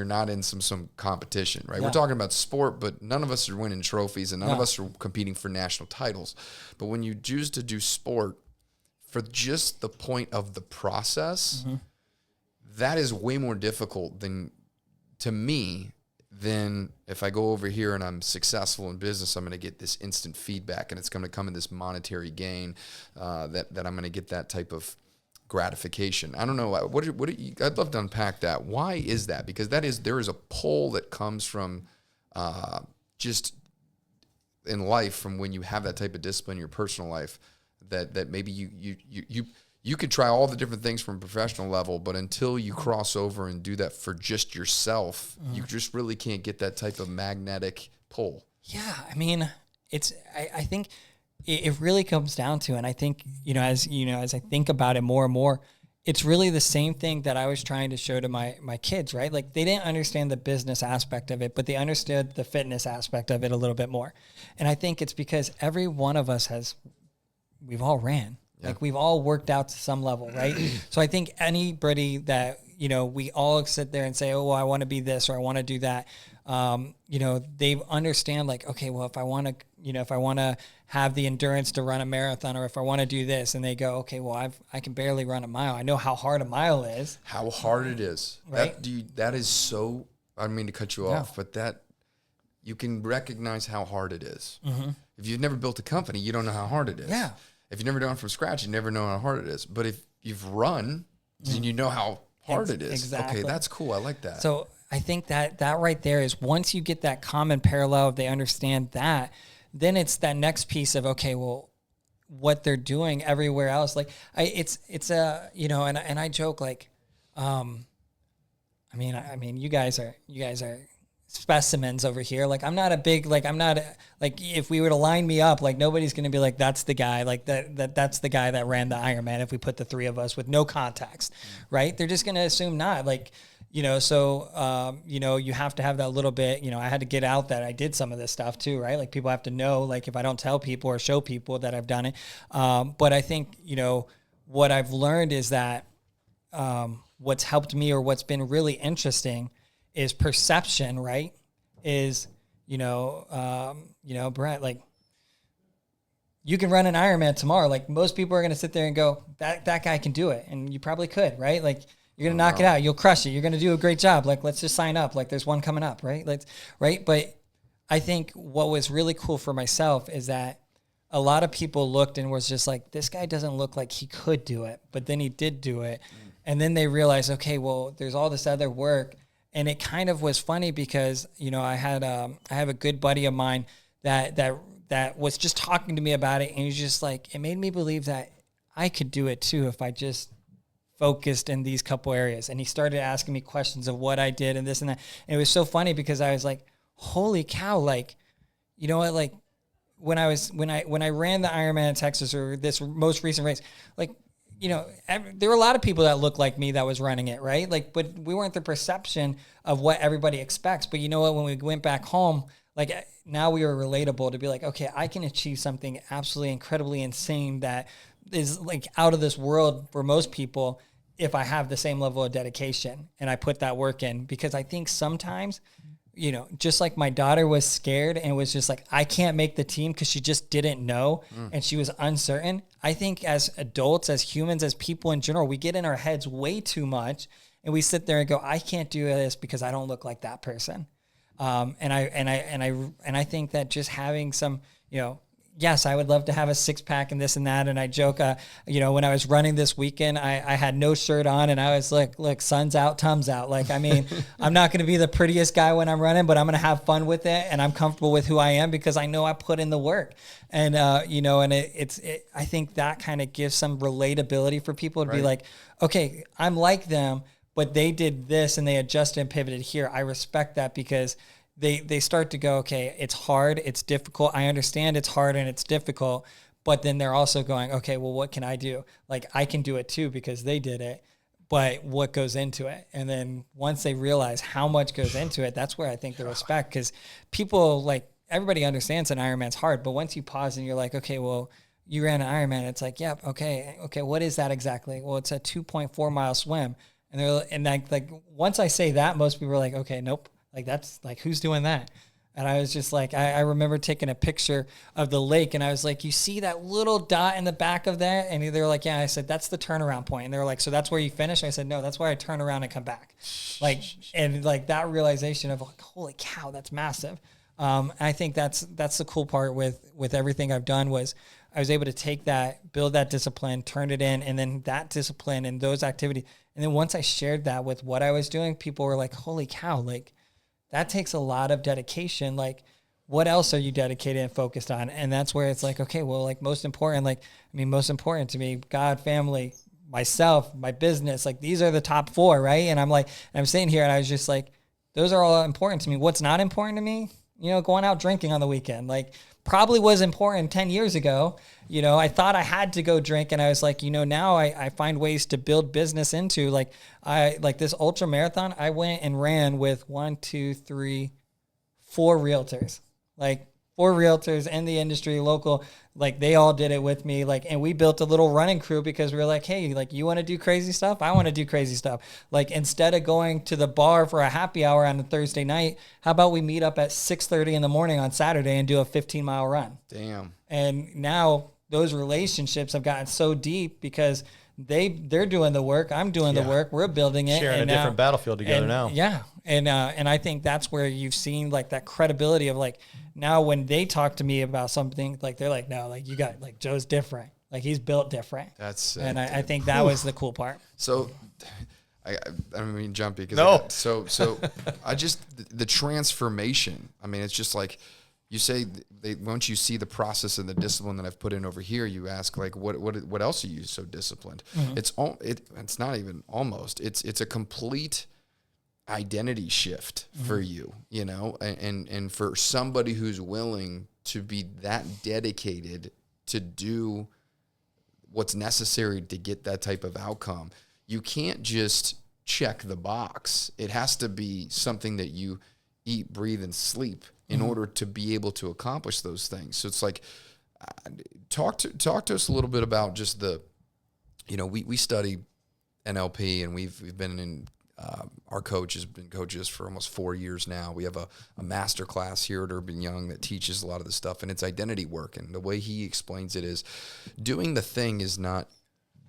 S1: not in some competition, right? We're talking about sport, but none of us are winning trophies and none of us are competing for national titles. But when you choose to do sport for just the point of the process, that is way more difficult than, to me, then if I go over here and I'm successful in business, I'm going to get this instant feedback, and it's going to come in this monetary gain that I'm going to get that type of gratification. I don't know. I'd love to unpack that. Why is that? Because there is a pull that comes from just in life, from when you have that type of discipline in your personal life, that maybe you could try all the different things from a professional level, but until you cross over and do that for just yourself, you just really can't get that type of magnetic pull.
S2: Yeah, I mean, I think it really comes down to, and I think, as I think about it more and more, it's really the same thing that I was trying to show to my kids, right? Like, they didn't understand the business aspect of it, but they understood the fitness aspect of it a little bit more. And I think it's because every one of us we've all ran. Yeah. Like, we've all worked out to some level, right? So I think anybody that, we all sit there and say, oh, well, I want to be this, or I want to do that. They understand, like, okay, well, if I want to have the endurance to run a marathon, or if I want to do this, and they go, okay, well, I can barely run a mile. I know how hard a mile is.
S1: How hard it is.
S2: Right?
S1: That is so, I don't mean to cut you off, but that you can recognize how hard it is. Mm-hmm. If you've never built a company, you don't know how hard it is.
S2: Yeah.
S1: If you've never done it from scratch, you never know how hard it is. But if you've run, then you know how hard it is.
S2: Exactly.
S1: Okay, that's cool. I like that.
S2: So I think that right there is, once you get that common parallel, they understand that, then it's that next piece of, okay, well, what they're doing everywhere else. Like, it's and I joke, like, I mean, you guys are specimens over here. Like, I'm not a big, like, if we were to line me up, like, nobody's going to be like, that's the guy, like that's the guy that ran the Ironman. If we put the three of us with no context, right? They're just going to assume not, like, so, you have to have that little bit, I had to get out that I did some of this stuff too, right? Like, people have to know, like, if I don't tell people or show people that I've done it. But I think, what I've learned is that, what's helped me, or what's been really interesting, is perception, right? Is, Brett, like, you can run an Ironman tomorrow. Like, most people are going to sit there and go, that guy can do it. And you probably could, right? Like, you're going to knock it out. You'll crush it. You're going to do a great job. Like, let's just sign up. Like, there's one coming up, right? Right. But I think what was really cool for myself is that a lot of people looked and was just like, this guy doesn't look like he could do it, but then he did do it. And then they realized, okay, well, there's all this other work. And it kind of was funny because, I have a good buddy of mine that was just talking to me about it. And he was just like, it made me believe that I could do it too, if I just focused in these couple areas. And he started asking me questions of what I did and this and that. And it was so funny because I was like, holy cow. Like, you know what? Like, when I ran the Ironman in Texas, or this most recent race, like, there were a lot of people that looked like me that was running it, right? Like, but we weren't the perception of what everybody expects. But you know what? When we went back home, like, now we were relatable to be like, okay, I can achieve something absolutely incredibly insane that is, like, out of this world for most people if I have the same level of dedication and I put that work in. Because I think sometimes, just like my daughter was scared and was just like, I can't make the team because she just didn't know and she was uncertain. I think as adults, as humans, as people in general, we get in our heads way too much and we sit there and go, I can't do this because I don't look like that person. And I think that just having some, yes, I would love to have a six pack and this and that. And I joke, when I was running this weekend, I had no shirt on and I was like, look, sun's out, Tom's out. Like, I mean, I'm not going to be the prettiest guy when I'm running, but I'm going to have fun with it. And I'm comfortable with who I am because I know I put in the work. And, and I think that kind of gives some relatability for people to be like, okay, I'm like them, but they did this and they adjusted and pivoted here. I respect that because they start to go, okay, it's hard, it's difficult. I understand it's hard and it's difficult, but then they're also going, okay, well, what can I do? Like, I can do it too because they did it, but what goes into it? And then once they realize how much goes into it, that's where I think the respect, because people, like, everybody understands an Ironman's hard, but once you pause and you're like, okay, well, you ran an Ironman, it's like, yep, okay, what is that exactly? Well, it's a 2.4 mile swim. And like once I say that, most people are like, okay, nope. Like, that's like, who's doing that? And I was just like, I remember taking a picture of the lake, and I was like, you see that little dot in the back of that? And they're like, yeah. I said, that's the turnaround point. And they were like, so that's where you finish? And I said, no, that's where I turn around and come back. Like, and like that realization of like, holy cow, that's massive. I think that's the cool part with everything I've done was I was able to take that, build that discipline, turn it in, and then that discipline and those activities. And then once I shared that with what I was doing, people were like, holy cow, like, that takes a lot of dedication. Like, what else are you dedicated and focused on? And that's where it's like, okay, well, like most important to me, God, family, myself, my business, like these are the top 4, right? And I'm like, I'm sitting here and I was just like, those are all important to me. What's not important to me? Going out drinking on the weekend, like probably was important 10 years ago. I thought I had to go drink, and I was like, now I find ways to build business into like this ultra marathon. I went and ran with 4 realtors, like 4 realtors in the industry, local, like they all did it with me. Like, and we built a little running crew because we were like, hey, like you want to do crazy stuff? I want to do crazy stuff. Like instead of going to the bar for a happy hour on a Thursday night, how about we meet up at 6:30 in the morning on Saturday and do a 15-mile run?
S1: Damn.
S2: And now those relationships have gotten so deep because they're doing the work. I'm doing the work. We're building it.
S3: Sharing a different battlefield together now.
S2: Yeah. And I think that's where you've seen like that credibility of like, now when they talk to me about something, like they're like, no, like you got like Joe's different. Like he's built different.
S1: That's
S2: and I think that was the cool part.
S1: So I don't mean jumpy because so I just the transformation. I mean, it's just like you say. Once you see the process and the discipline that I've put in over here, you ask like, what else are you so disciplined? Mm-hmm. It's not even almost. It's a complete identity shift for you, and for somebody who's willing to be that dedicated to do what's necessary to get that type of outcome. You can't just check the box. It has to be something that you eat, breathe, and sleep in order to be able to accomplish those things. So it's like, talk to us a little bit about just we study NLP, and we've been in, our coach has been coaches for almost 4 years now. We have a master class here at Urban Young that teaches a lot of this stuff, and it's identity work. And the way he explains it is doing the thing is not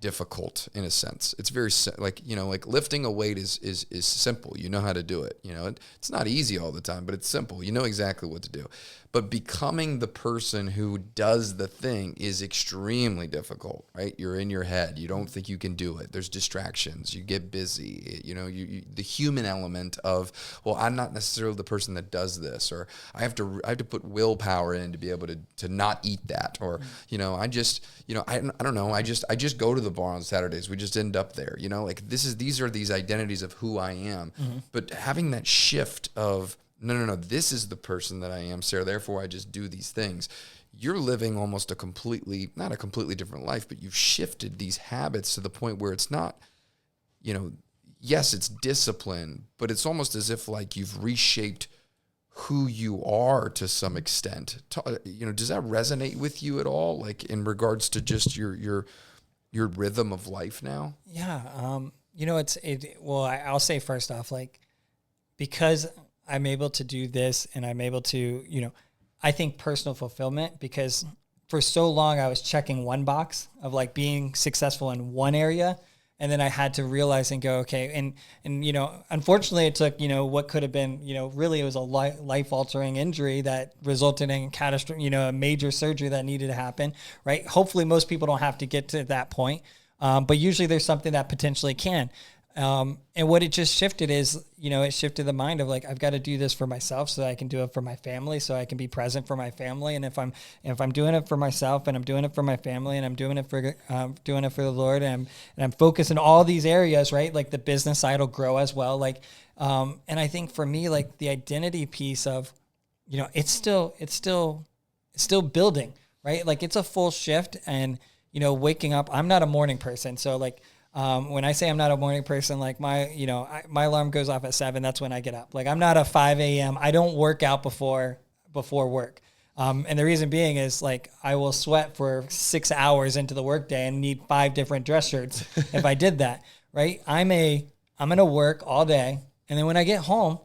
S1: difficult in a sense. It's very like lifting a weight is simple. You know how to do it. It's not easy all the time, but it's simple. You know exactly what to do. But becoming the person who does the thing is extremely difficult, right? You're in your head. You don't think you can do it. There's distractions. You get busy. The human element of, well, I'm not necessarily the person that does this, or I have to put willpower in to be able to not eat that, or I don't know. I just go to the bar on Saturdays. We just end up there. These are these identities of who I am. Mm-hmm. But having that shift of no, this is the person that I am, Sarah, therefore I just do these things. You're living almost not a completely different life, but you've shifted these habits to the point where it's not, yes, it's discipline, but it's almost as if like you've reshaped who you are to some extent. Does that resonate with you at all? Like in regards to just your rhythm of life now?
S2: Yeah. I'll say first off, like, because I'm able to do this and I'm able to, I think personal fulfillment, because for so long I was checking one box of like being successful in one area. And then I had to realize and go, okay. And unfortunately it took, what could have been, really it was a life altering injury that resulted in catastrophic, a major surgery that needed to happen. Right. Hopefully most people don't have to get to that point. But usually there's something that potentially can. And what it just shifted is, it shifted the mind of like, I've got to do this for myself so that I can do it for my family, so I can be present for my family. And if I'm doing it for myself and I'm doing it for my family and I'm doing it for the Lord, and I'm focused in all these areas, right? Like the business side will grow as well. Like, and I think for me, like the identity piece of, it's still building, right? Like it's a full shift, and, waking up, I'm not a morning person. So like, when I say I'm not a morning person, like my alarm goes off at 7. That's when I get up. Like I'm not a 5 a.m. I don't work out before work. And the reason being is like I will sweat for 6 hours into the workday and need 5 different dress shirts if I did that. Right? I'm gonna work all day, and then when I get home,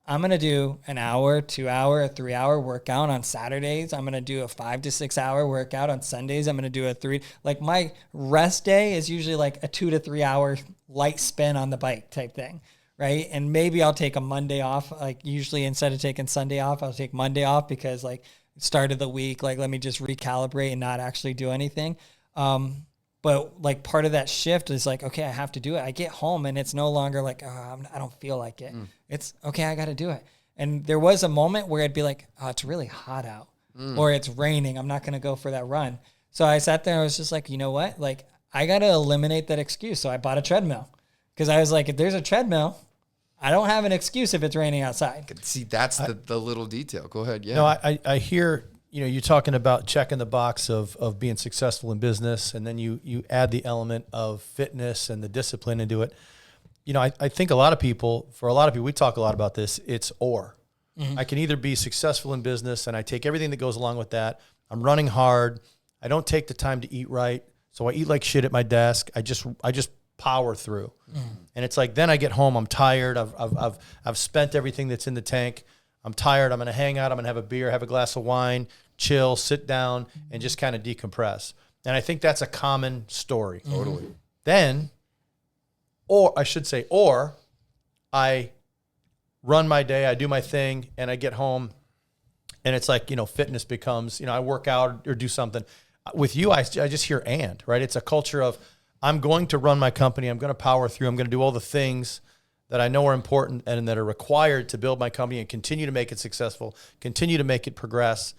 S2: I'm going to do an hour, 2 hour, a 3 hour workout on Saturdays. I'm going to do a 5 to 6 hour workout on Sundays. I'm going to do a 3, like my rest day is usually like a 2 to 3 hour light spin on the bike type thing. Right. And maybe I'll take a Monday off. Like usually instead of taking Sunday off, I'll take Monday off because like start of the week, like let me just recalibrate and not actually do anything. But like part of that shift is like, okay, I have to do it. I get home and it's no longer like, I don't feel like it. It's okay. I got to do it. And there was a moment where I'd be like, oh, it's really hot out or it's raining. I'm not going to go for that run. So I sat there and I was just like, you know what? Like I got to eliminate that excuse. So I bought a treadmill because I was like, if there's a treadmill, I don't have an excuse if it's raining outside.
S1: See, that's the little detail. Go ahead. Yeah.
S3: No, I hear, you're talking about checking the box of being successful in business, and then you add the element of fitness and the discipline into it. I think for a lot of people, we talk a lot about this, it's or. Mm-hmm. I can either be successful in business and I take everything that goes along with that. I'm running hard. I don't take the time to eat right. So I eat like shit at my desk. I just power through. And it's like, then I get home, I'm tired. I've spent everything that's in the tank. I'm tired. I'm going to hang out. I'm going to have a beer, have a glass of wine, chill, sit down, and just kind of decompress. And I think that's a common story.
S1: Totally.
S3: Then, or I run my day, I do my thing, and I get home, and it's like, fitness becomes, I work out or do something. With you, I just hear right? It's a culture of, I'm going to run my company. I'm going to power through. I'm going to do all the things that I know are important and that are required to build my company and continue to make it successful, continue to make it progress.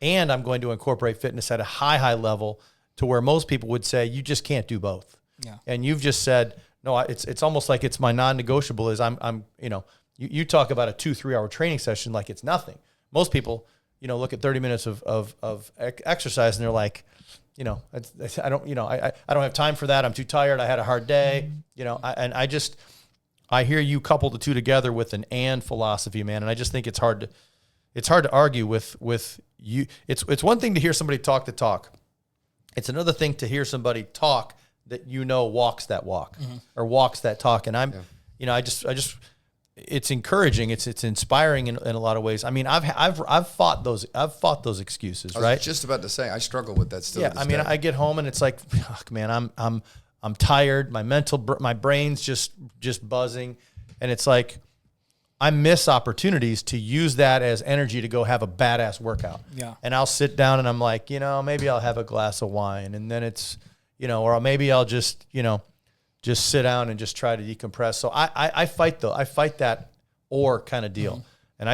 S3: And I'm going to incorporate fitness at a high level to where most people would say, you just can't do both.
S2: Yeah.
S3: And you've just said, no, it's almost like it's my non-negotiable is you talk about a 2-3 hour training session like it's nothing. Most people, look at 30 minutes of exercise and they're like, I don't have time for that. I'm too tired. I had a hard day, I hear you couple the two together with an and philosophy, man. And I just think it's hard to argue with you. It's one thing to hear somebody talk the talk. It's another thing to hear somebody talk that walks that walk or walks that talk. And I just it's encouraging. It's inspiring in a lot of ways. I mean, I've fought those excuses, right?
S1: I was just about to say, I struggle with that still.
S3: Yeah. I mean, I get home and it's like, fuck, man, I'm tired. My brain's just buzzing. And it's like, I miss opportunities to use that as energy to go have a badass workout.
S2: Yeah.
S3: And I'll sit down and I'm like, maybe I'll have a glass of wine, and then it's, or maybe I'll just sit down and just try to decompress. So I fight that or kind of deal. Mm-hmm. And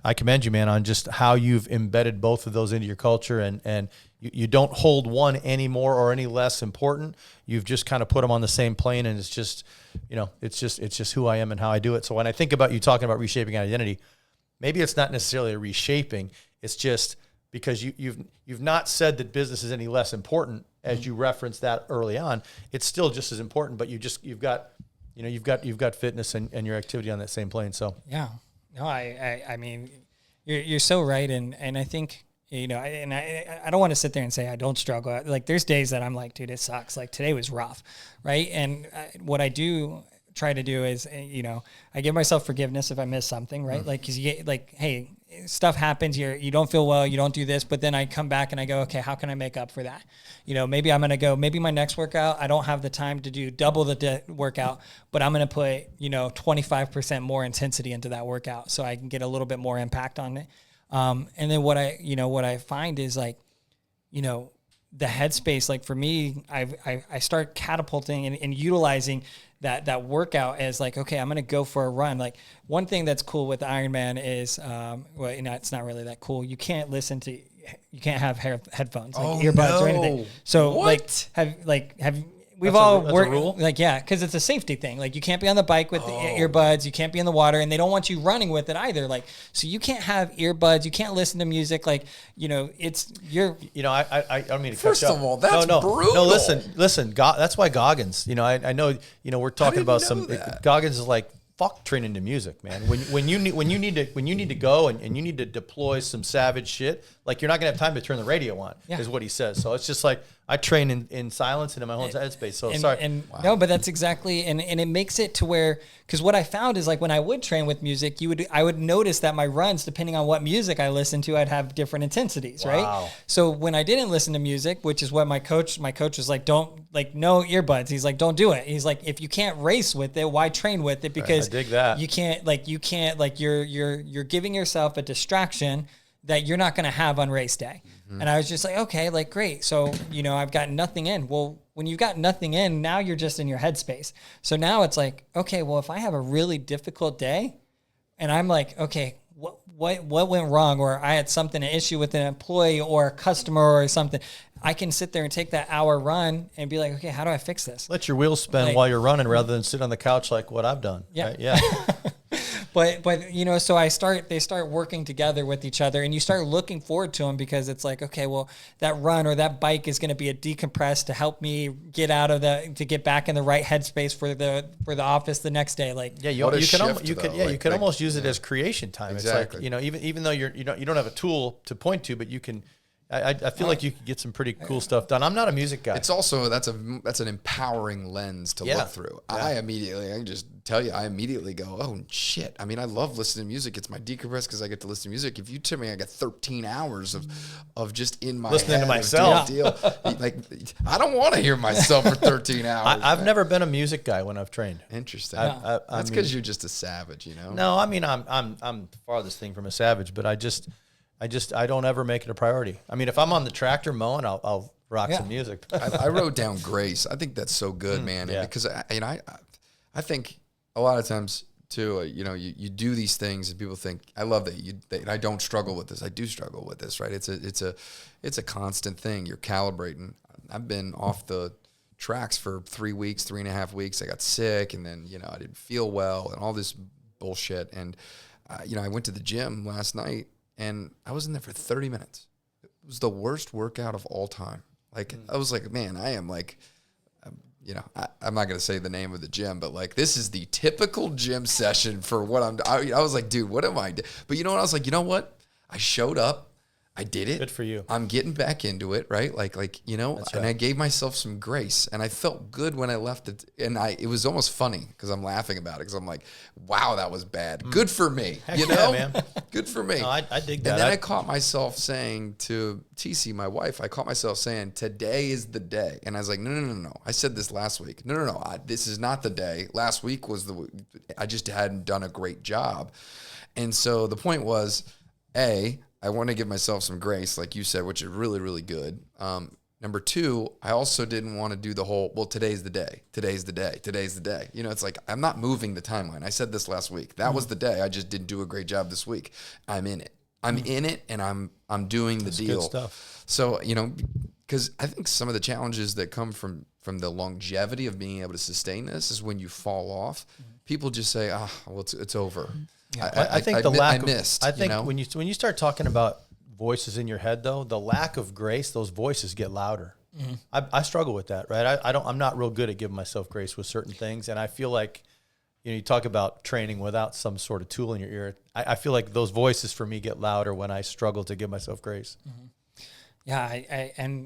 S3: I commend you, man, on just how you've embedded both of those into your culture, and you don't hold one any more or any less important. You've just kind of put them on the same plane, and it's just who I am and how I do it. So when I think about you talking about reshaping identity, maybe it's not necessarily a reshaping. It's just because you've not said that business is any less important as you referenced that early on. It's still just as important, but you've got fitness and your activity on that same plane. So
S2: yeah, no, I mean, you're so right, and I think I don't want to sit there and say I don't struggle. Like there's days that I'm like, dude, it sucks. Like today was rough, right? And what I do try to do is, I give myself forgiveness if I miss something, right? Like, cause you get like, hey, stuff happens, you don't feel well, you don't do this, but then I come back and I go, okay, how can I make up for that? Maybe I'm going to go, maybe my next workout, I don't have the time to do double the workout, but I'm going to put, 25% more intensity into that workout so I can get a little bit more impact on it. And then what I find is like, the headspace, like for me, I start catapulting and utilizing that workout as like, okay, I'm going to go for a run. Like one thing that's cool with Ironman is, it's not really that cool. You can't have headphones, like earbuds or anything. So
S1: what?
S2: We've
S3: that's
S2: all
S3: that's
S2: worked,
S3: a rule?
S2: like, yeah, because it's a safety thing. Like, you can't be on the bike with the earbuds. You can't be in the water, and they don't want you running with it either. Like, so you can't have earbuds. You can't listen to music. Like, it's your.
S3: I don't mean to
S1: First
S3: cut you
S1: of
S3: off.
S1: all, that's brutal.
S3: No, listen. That's why Goggins. I know. We're talking about some.
S1: That.
S3: Goggins is like fuck training to music, man. When you need to go and you need to deploy some savage shit, like you're not gonna have time to turn the radio on, is what he says. So it's just like I train in silence and in my own headspace. So sorry.
S2: No, but that's exactly, and it makes it to where, because what I found is like when I would train with music, I would notice that my runs, depending on what music I listened to, I'd have different intensities, right? So when I didn't listen to music, which is what my coach was like, no earbuds. He's like, don't do it. He's like, if you can't race with it, why train with it? Because
S3: I dig that.
S2: you can't you're giving yourself a distraction that you're not going to have on race day. Mm-hmm. And I was just like, okay, like, great. So, I've got nothing in. Well, when you've got nothing in, now you're just in your headspace. So now it's like, okay, well, if I have a really difficult day and I'm like, okay, what went wrong? Or I had an issue with an employee or a customer or something, I can sit there and take that hour run and be like, okay, how do I fix this?
S3: Let your wheels spin while you're running rather than sit on the couch like what I've done.
S2: Yeah.
S3: Right? Yeah.
S2: But so they start working together with each other, and you start looking forward to them because it's like, okay, well, that run or that bike is going to be a decompress to help me get to get back in the right headspace for the office the next day. Like,
S3: yeah, you could almost use it as creation time.
S1: Exactly.
S3: It's like, even though you don't have a tool to point to, but you can. I feel like you could get some pretty cool stuff done. I'm not a music guy.
S1: It's also that's an empowering lens to look through. Yeah. I can just tell you, I immediately go, oh shit. I mean, I love listening to music. It's my decompress because I get to listen to music. If you tell me I got 13 hours of just in my
S3: listening
S1: head
S3: to myself,
S1: like I don't want to hear myself for 13 hours.
S3: I've never been a music guy when I've trained.
S1: Interesting. That's because you're just a savage,
S3: No, I mean I'm the farthest thing from a savage, but I don't ever make it a priority. I mean, if I'm on the tractor mowing, I'll rock some music.
S1: I wrote down grace. I think that's so good, man. Yeah. Because I think a lot of times too, you do these things and people think, I love that I don't struggle with this. I do struggle with this, right? It's a constant thing. You're calibrating. I've been off the tracks for 3 weeks, 3.5 weeks. I got sick and then, I didn't feel well and all this bullshit. And, I went to the gym last night and I was in there for 30 minutes. It was the worst workout of all time. Like, I was like, man, I am like, I'm not going to say the name of the gym, but like, this is the typical gym session for what I was like, dude, what am I doing? But you know what? I was like, you know what? I showed up. I did it.
S3: Good for you.
S1: I'm getting back into it, right? And I gave myself some grace and I felt good when I left it. And it was almost funny because I'm laughing about it because I'm like, wow, that was bad. Good for me.
S3: Heck yeah, man.
S1: Good for me.
S3: No, I dig that.
S1: And then I caught myself saying to TC, my wife, today is the day. And I was like, no. I said this last week. No. This is not the day. Last week I just hadn't done a great job. And so the point was, I want to give myself some grace, like you said, which is really, really good. Number two, I also didn't want to do the whole, well, today's the day. It's like, I'm not moving the timeline. I said this last week. That was the day. I just didn't do a great job this week. I'm in it. And I'm doing the deal.
S3: Good stuff.
S1: So, because I think some of the challenges that come from the longevity of being able to sustain this is when you fall off, people just say, well, it's over.
S3: Yeah. I think when you start talking about voices in your head, though, the lack of grace, those voices get louder. Mm-hmm. I struggle with that, right? I'm not real good at giving myself grace with certain things, and I feel like, you talk about training without some sort of tool in your ear. I feel like those voices for me get louder when I struggle to give myself grace.
S2: Mm-hmm. Yeah,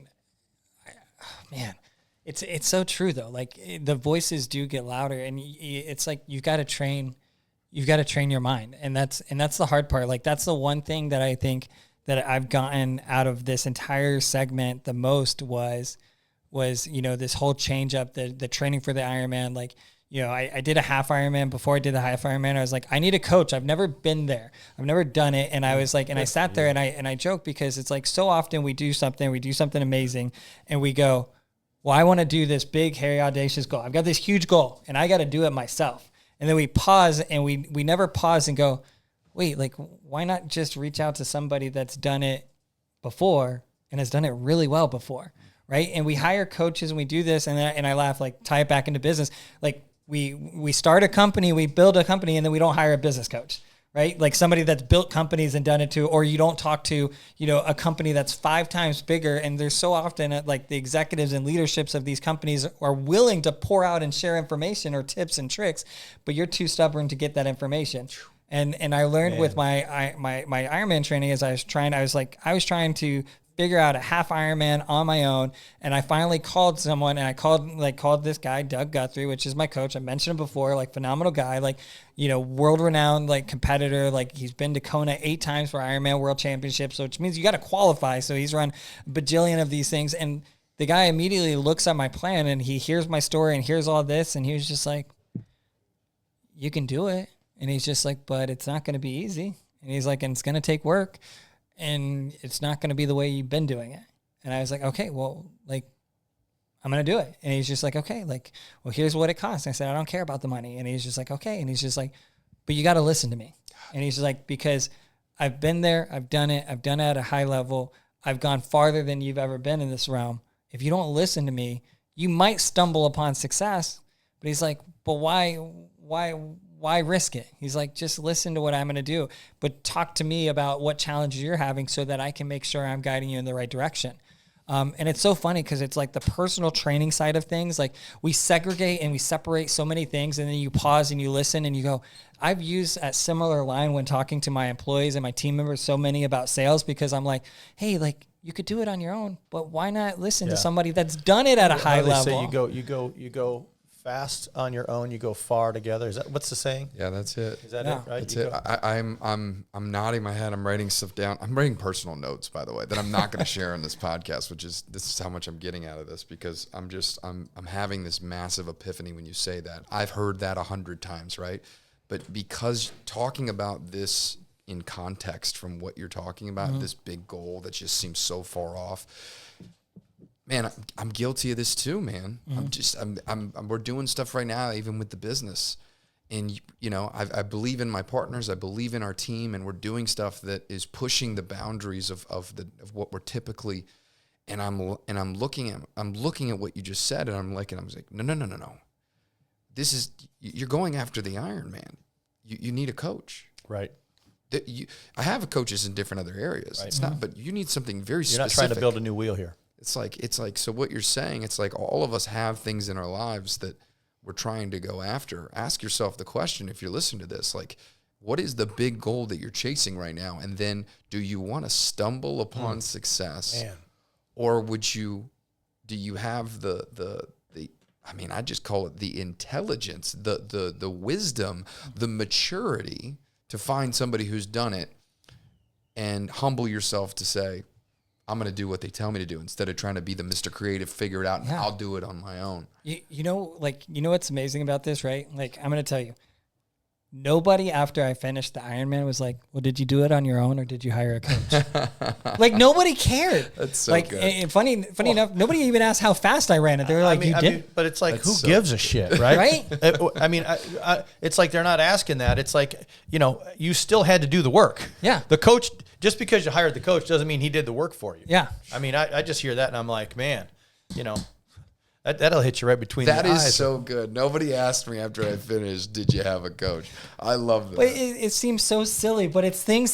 S2: man, it's so true though. Like the voices do get louder, and it's like you've got to train your mind, and that's the hard part. Like that's the one thing that I think that I've gotten out of this entire segment the most was this whole change up, the training for the Ironman. Like, I did a half Ironman. Before I did the half Ironman, I was like, I need a coach. I've never been there. I've never done it. And I was like, and I sat there and I joke because it's like so often we do something amazing and we go, well, I want to do this big, hairy, audacious goal. I've got this huge goal and I got to do it myself. And then we pause and we never pause and go, wait, like, why not just reach out to somebody that's done it before and has done it really well before, right? And we hire coaches and we do this, and I laugh, like, tie it back into business. Like, we start a company, we build a company, and then we don't hire a business coach, right? Like somebody that's built companies and done it too, or you don't talk to, a company that's 5 times bigger. And there's so often like the executives and leaderships of these companies are willing to pour out and share information or tips and tricks, but you're too stubborn to get that information. And I learned with my Ironman training as I was trying to figure out a half Ironman on my own. And I finally called someone, and I called this guy, Doug Guthrie, which is my coach. I mentioned him before, like phenomenal guy, like, world renowned, like competitor. Like he's been to Kona 8 times for Ironman World Championships, which means you got to qualify. So he's run a bajillion of these things. And the guy immediately looks at my plan and he hears my story and hears all this. And he was just like, you can do it. And he's just like, but it's not going to be easy. And he's like, and it's going to take work. And it's not going to be the way you've been doing it. And I was like, okay, well, like, I'm going to do it. And he's just like, okay, like, well, here's what it costs. And I said, I don't care about the money. And he's just like, okay. And he's just like, but you got to listen to me. And he's just like, because I've been there, I've done it at a high level. I've gone farther than you've ever been in this realm. If you don't listen to me, you might stumble upon success. But he's like, but why risk it? He's like, just listen to what I'm going to do, but talk to me about what challenges you're having so that I can make sure I'm guiding you in the right direction. And it's so funny because it's like the personal training side of things. Like we segregate and we separate so many things, and then you pause and you listen and you go, I've used a similar line when talking to my employees and my team members, so many about sales, because I'm like, hey, like you could do it on your own, but why not listen to somebody that's done it at a high level?
S3: Say you go fast on your own, you go far together. Is that what's the saying?
S1: Yeah, that's it.
S3: Is that
S2: it?
S3: Right?
S1: That's it. I'm nodding my head. I'm writing stuff down. I'm writing personal notes, by the way, that I'm not going to share on this podcast. This is how much I'm getting out of this, because I'm having this massive epiphany when you say that. I've heard that 100 times, right? But because talking about this in context from what you're talking about, this big goal that just seems so far off. Man, I'm guilty of this too, man. We're doing stuff right now, even with the business. And, I believe in my partners. I believe in our team, and we're doing stuff that is pushing the boundaries of what we're typically, and I'm looking at what you just said, and I'm like, no. You're going after the Iron Man. You need a coach.
S3: Right.
S1: I have coaches in different other areas. Right. It's not, but you need something very specific.
S3: You're not trying to build a new wheel here.
S1: It's like, so what you're saying, it's like all of us have things in our lives that we're trying to go after. Ask yourself the question, if you're listening to this, like, what is the big goal that you're chasing right now? And then do you want to stumble upon success? Man. Or do you have the I just call it the intelligence, the wisdom, the maturity to find somebody who's done it and humble yourself to say, I'm going to do what they tell me to do, instead of trying to be the Mr. Creative, figure it out, and I'll do it on my own.
S2: You know what's amazing about this, right? Like, I'm going to tell you, nobody after I finished the Ironman was like, well, did you do it on your own or did you hire a coach? Like, nobody cared.
S1: That's so
S2: like,
S1: good.
S2: And funny enough, nobody even asked how fast I ran it. They were like, you did.
S3: But it's like,
S1: That's
S3: who
S1: so
S3: gives a shit, right?
S2: Right?
S3: It's like they're not asking that. It's like, you still had to do the work.
S2: Yeah.
S3: The coach, just because you hired the coach doesn't mean he did the work for you.
S2: Yeah.
S3: I just hear that and I'm like, man, that'll hit you right between the eyes.
S1: That is so good. Nobody asked me after I finished, did you have a coach? I love that.
S2: But it seems so silly, but it's things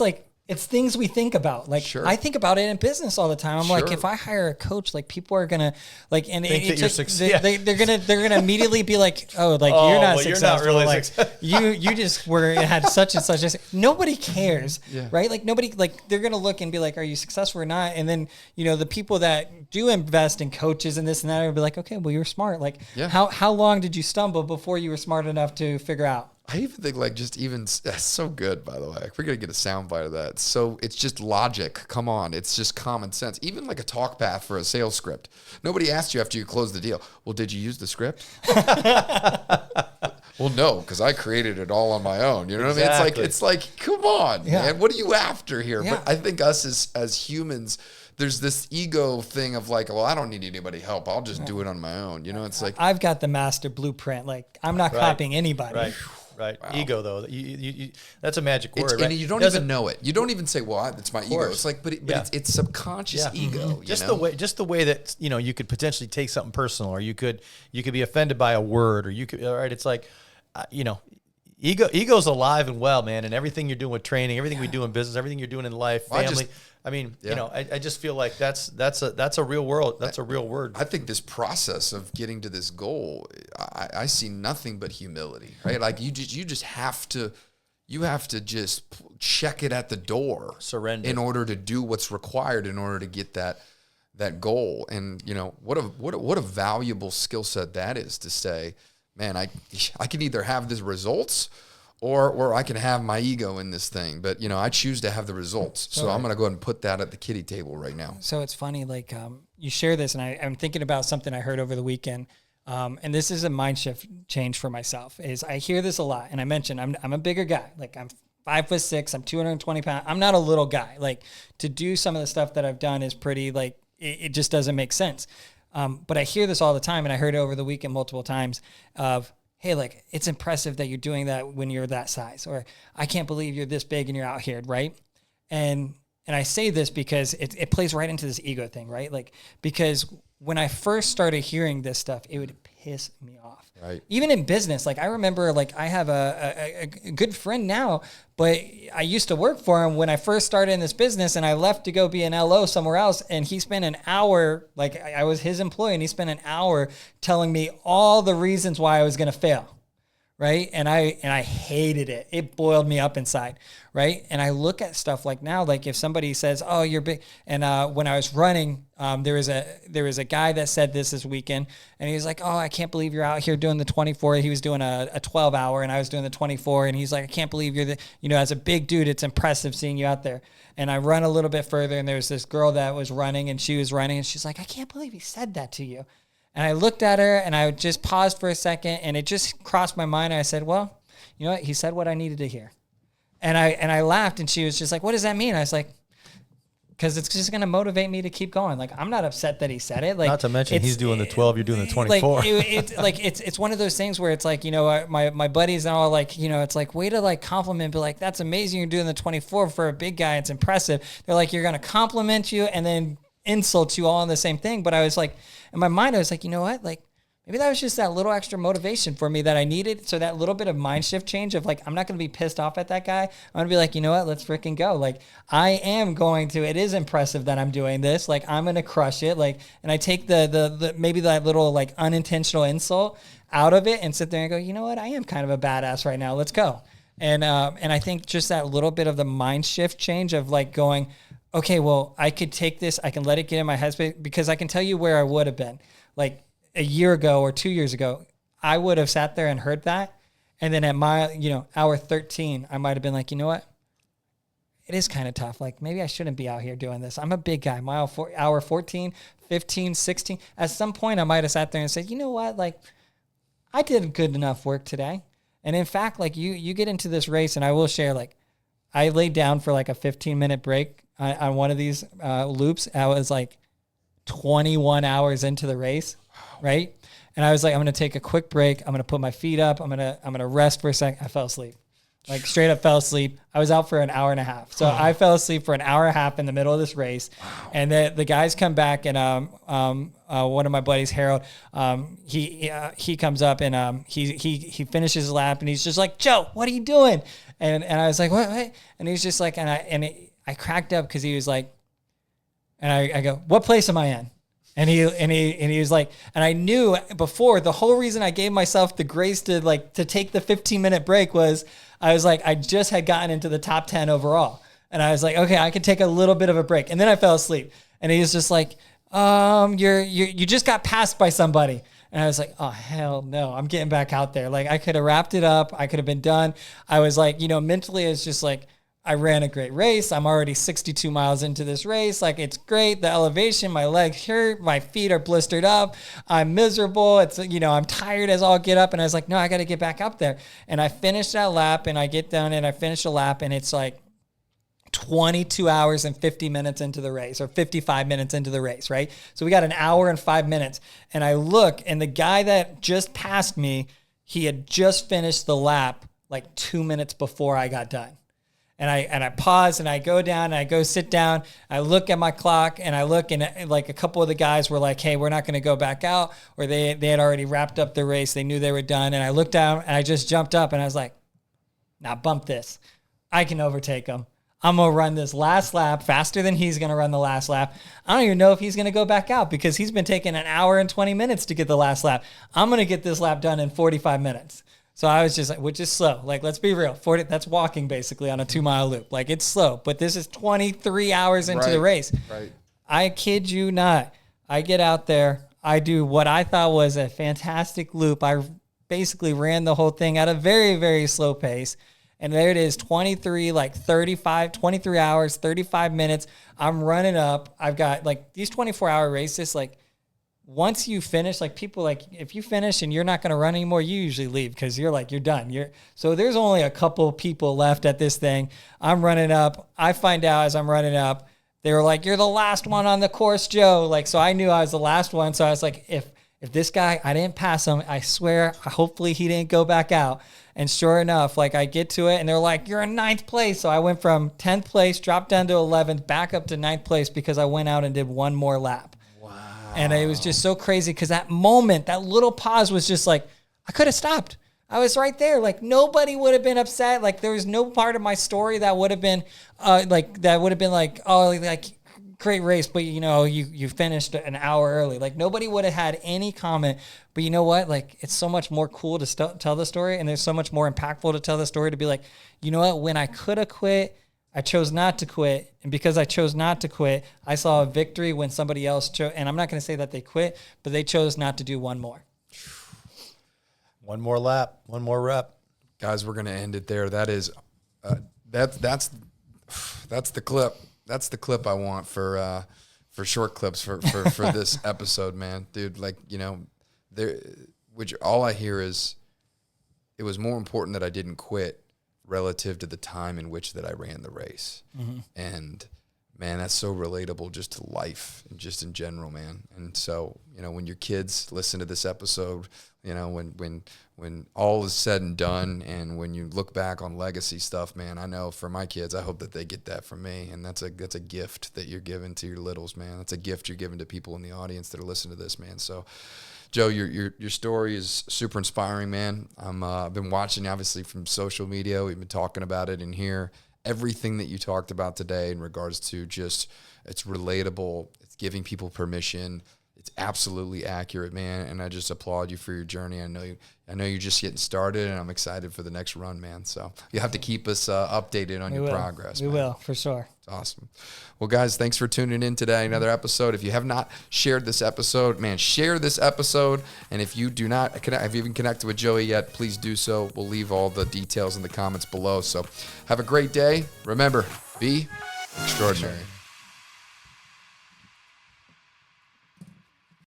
S2: we think about. Like,
S1: sure.
S2: I think about it in business all the time. I'm like,
S1: Sure.
S2: if I hire a coach, like, people are gonna like, and they're gonna immediately be like, oh, like you're not successful.
S3: You're not really
S2: like you just had such and such. Nobody cares,
S1: Yeah.
S2: right? Like nobody, like they're gonna look and be like, are you successful or not? And then the people that do invest in coaches and this and that will be like, okay, well, you're smart. Like, how long did you stumble before you were smart enough to figure out?
S1: I even think that's so good, by the way. We're going to get a sound bite of that. So it's just logic. Come on. It's just common sense. Even like a talk path for a sales script. Nobody asked you after you closed the deal, well, did you use the script? Well, no, because I created it all on my own. You know what I mean? It's like, come on, man. What are you after here?
S2: Yeah.
S1: But I think us as humans, there's this ego thing of like, well, I don't need anybody help. I'll just do it on my own. It's like,
S2: I've got the master blueprint. Like, I'm not copying anybody.
S3: Right.
S1: Wow.
S3: Ego, though. You that's a magic word.
S1: And you don't even know it. You don't even say, well, it's my ego. It's like, but it's subconscious ego.
S3: Just the way that, you could potentially take something personal, or you could be offended by a word, or you could, all right. It's like, Ego's alive and well, man, and everything you're doing with training, everything we do in business, everything you're doing in life, family. I just feel like that's a real world. That's a real word.
S1: I think this process of getting to this goal, I see nothing but humility, right? Like you just have to just check it at the door,
S3: surrender
S1: in order to do what's required in order to get that goal. And what a valuable skill set that is, to say, man, I can either have the results or I can have my ego in this thing. But, I choose to have the results. So I'm going to go ahead and put that at the kiddie table right now.
S2: So it's funny, like you share this, and I'm thinking about something I heard over the weekend. And this is a mind shift change for myself, is I hear this a lot. And I mentioned I'm a bigger guy. Like I'm 5'6", I'm 220 pounds. I'm not a little guy. Like to do some of the stuff that I've done is pretty, like, it just doesn't make sense. But I hear this all the time, and I heard it over the weekend multiple times of, hey, like, it's impressive that you're doing that when you're that size, or I can't believe you're this big and you're out here, right? And I say this because it plays right into this ego thing, right? Like, because when I first started hearing this stuff, it would piss me off.
S1: Right.
S2: Even in business, like I remember, like I have a good friend now, but I used to work for him when I first started in this business, and I left to go be an LO somewhere else. And he spent an hour, like I was his employee, and he spent an hour telling me all the reasons why I was going to fail. Right. And I hated it. It boiled me up inside. Right. And I look at stuff like now, like if somebody says, oh, you're big. And when I was running, there was a guy that said this weekend, and he was like, oh, I can't believe you're out here doing the 24. He was doing a 12-hour, and I was doing the 24. And he's like, I can't believe you're as a big dude, it's impressive seeing you out there. And I run a little bit further, and there was this girl that was running, and she was running, and she's like, I can't believe he said that to you. And I looked at her, and I just paused for a second, and it just crossed my mind. And I said, well, you know what? He said what I needed to hear. And I laughed, and she was just like, what does that mean? I was like, because it's just going to motivate me to keep going. Like, I'm not upset that he said it. Like,
S3: not to mention he's doing the 12, you're doing the 24.
S2: It's one of those things where it's like, my buddies and all, like, it's like, way to like compliment, but like, that's amazing. You're doing the 24 for a big guy. It's impressive. They're like, you're going to compliment you and then insult you all in the same thing. But I was like, in my mind, I was like, you know what? Like, maybe that was just that little extra motivation for me that I needed. So that little bit of mind shift change of like, I'm not going to be pissed off at that guy. I'm going to be like, you know what? Let's freaking go. Like, I am going to, it is impressive that I'm doing this. Like, I'm going to crush it. Like, and I take the maybe that little like unintentional insult out of it and sit there and go, you know what? I am kind of a badass right now. Let's go. And I think just that little bit of the mind shift change of like going, okay, well, I could take this, I can let it get in my head, because I can tell you where I would have been. Like a year ago or 2 years ago, I would have sat there and heard that. And then at my, hour 13, I might have been like, you know what? It is kind of tough. Like, maybe I shouldn't be out here doing this. I'm a big guy. Hour 14, 15, 16. At some point, I might have sat there and said, you know what? Like, I did good enough work today. And in fact, like you get into this race, and I will share, like, I laid down for like a 15-minute break on one of these loops. I was like 21 hours into the race, right? And I was like, I'm going to take a quick break. I'm going to put my feet up. I'm going to rest for a second. I fell asleep. Like, straight up fell asleep. I was out for an hour and a half. So I fell asleep for an hour and a half in the middle of this race. Wow. And the guys come back, and one of my buddies, Harold, he comes up, and he finishes his lap, and he's just like, Joe, what are you doing? And I was like, what? And he's just like, I cracked up, because he was like, and I go, what place am I in? And he was like, and I knew before, the whole reason I gave myself the grace to take the 15-minute break was, I was like, I just had gotten into the top 10 overall. And I was like, okay, I could take a little bit of a break. And then I fell asleep. And he was just like, you just got passed by somebody. And I was like, oh, hell no, I'm getting back out there. Like, I could have wrapped it up. I could have been done. I was like, mentally, it's just like, I ran a great race. I'm already 62 miles into this race. Like, it's great. The elevation, my legs hurt. My feet are blistered up. I'm miserable. It's, I'm tired as all get up. And I was like, no, I got to get back up there. And I finished that lap, and I get down and I finish a lap, and it's like 22 hours and 50 minutes into the race, or 55 minutes into the race, right? So we got an hour and 5 minutes. And I look, and the guy that just passed me, he had just finished the lap like 2 minutes before I got done. And I pause, and I go down, and I go sit down. I look at my clock, and I look, and like a couple of the guys were like, hey, we're not going to go back out, or they had already wrapped up the race. They knew they were done. And I looked down, and I just jumped up, and I was like, Now bump this. I can overtake him. I'm going to run this last lap faster than he's going to run the last lap. I don't even know if he's going to go back out because he's been taking an hour and 20 minutes to get the last lap. I'm going to get this lap done in 45 minutes. So I was just like, which is slow. Like, let's be real. 40, that's walking basically on a 2-mile loop. Like, it's slow, but this is 23 hours into the race.
S1: Right.
S2: I kid you not. I get out there. I do what I thought was a fantastic loop. I basically ran the whole thing at a very, very slow pace. And there it is, 23 hours, 35 minutes. I'm running up. I've got like these 24-hour races, like once you finish, like people like if you finish and you're not going to run anymore, you usually leave because you're done. So there's only a couple people left at this thing. I'm running up. I find out as I'm running up, they were like, "You're the last one on the course, Joe." Like, so I knew I was the last one. So I was like, if this guy, I didn't pass him, I swear, hopefully he didn't go back out. And sure enough, like I get to it and they're like, "You're in 9th place." So I went from 10th place, dropped down to 11th, back up to 9th place because I went out and did one more lap. Wow. And it was just so crazy because that moment, that little pause was just like, I could have stopped. I was right there. Like nobody would have been upset. Like there was no part of my story that would have been oh, like great race, but you finished an hour early. Like nobody would have had any comment. But you know what? Like it's so much more cool to tell the story, and there's so much more impactful to tell the story. To be like, you know what? When I could have quit, I chose not to quit, and because I chose not to quit, I saw a victory when somebody else chose. And I'm not going to say that they quit, but they chose not to do one more.
S3: One more lap, one more rep.
S1: Guys, we're going to end it there. That is, that's the clip. That's the clip I want for short clips for this episode, man. Dude, like, all I hear is it was more important that I didn't quit relative to the time in which that I ran the race. Mm-hmm. And man, that's so relatable just to life and just in general, man. And so, when your kids listen to this episode, when all is said and done, and when you look back on legacy stuff, man, I know for my kids, I hope that they get that from me. And that's a gift that you're giving to your littles, man. That's a gift you're giving to people in the audience that are listening to this, man. So, Joe, your story is super inspiring, man. I've been watching, obviously, from social media. We've been talking about it in here. Everything that you talked about today in regards to just, it's relatable. It's giving people permission. It's absolutely accurate, man. And I just applaud you for your journey. I know you're just getting started, and I'm excited for the next run, man. So you have to keep us updated on your progress.
S2: We will, for sure.
S1: It's awesome. Well, guys, thanks for tuning in today. Another episode. If you have not shared this episode, man, share this episode. And if you do not connect, have you even connected with Joey yet, please do so. We'll leave all the details in the comments below. So have a great day. Remember, be extraordinary.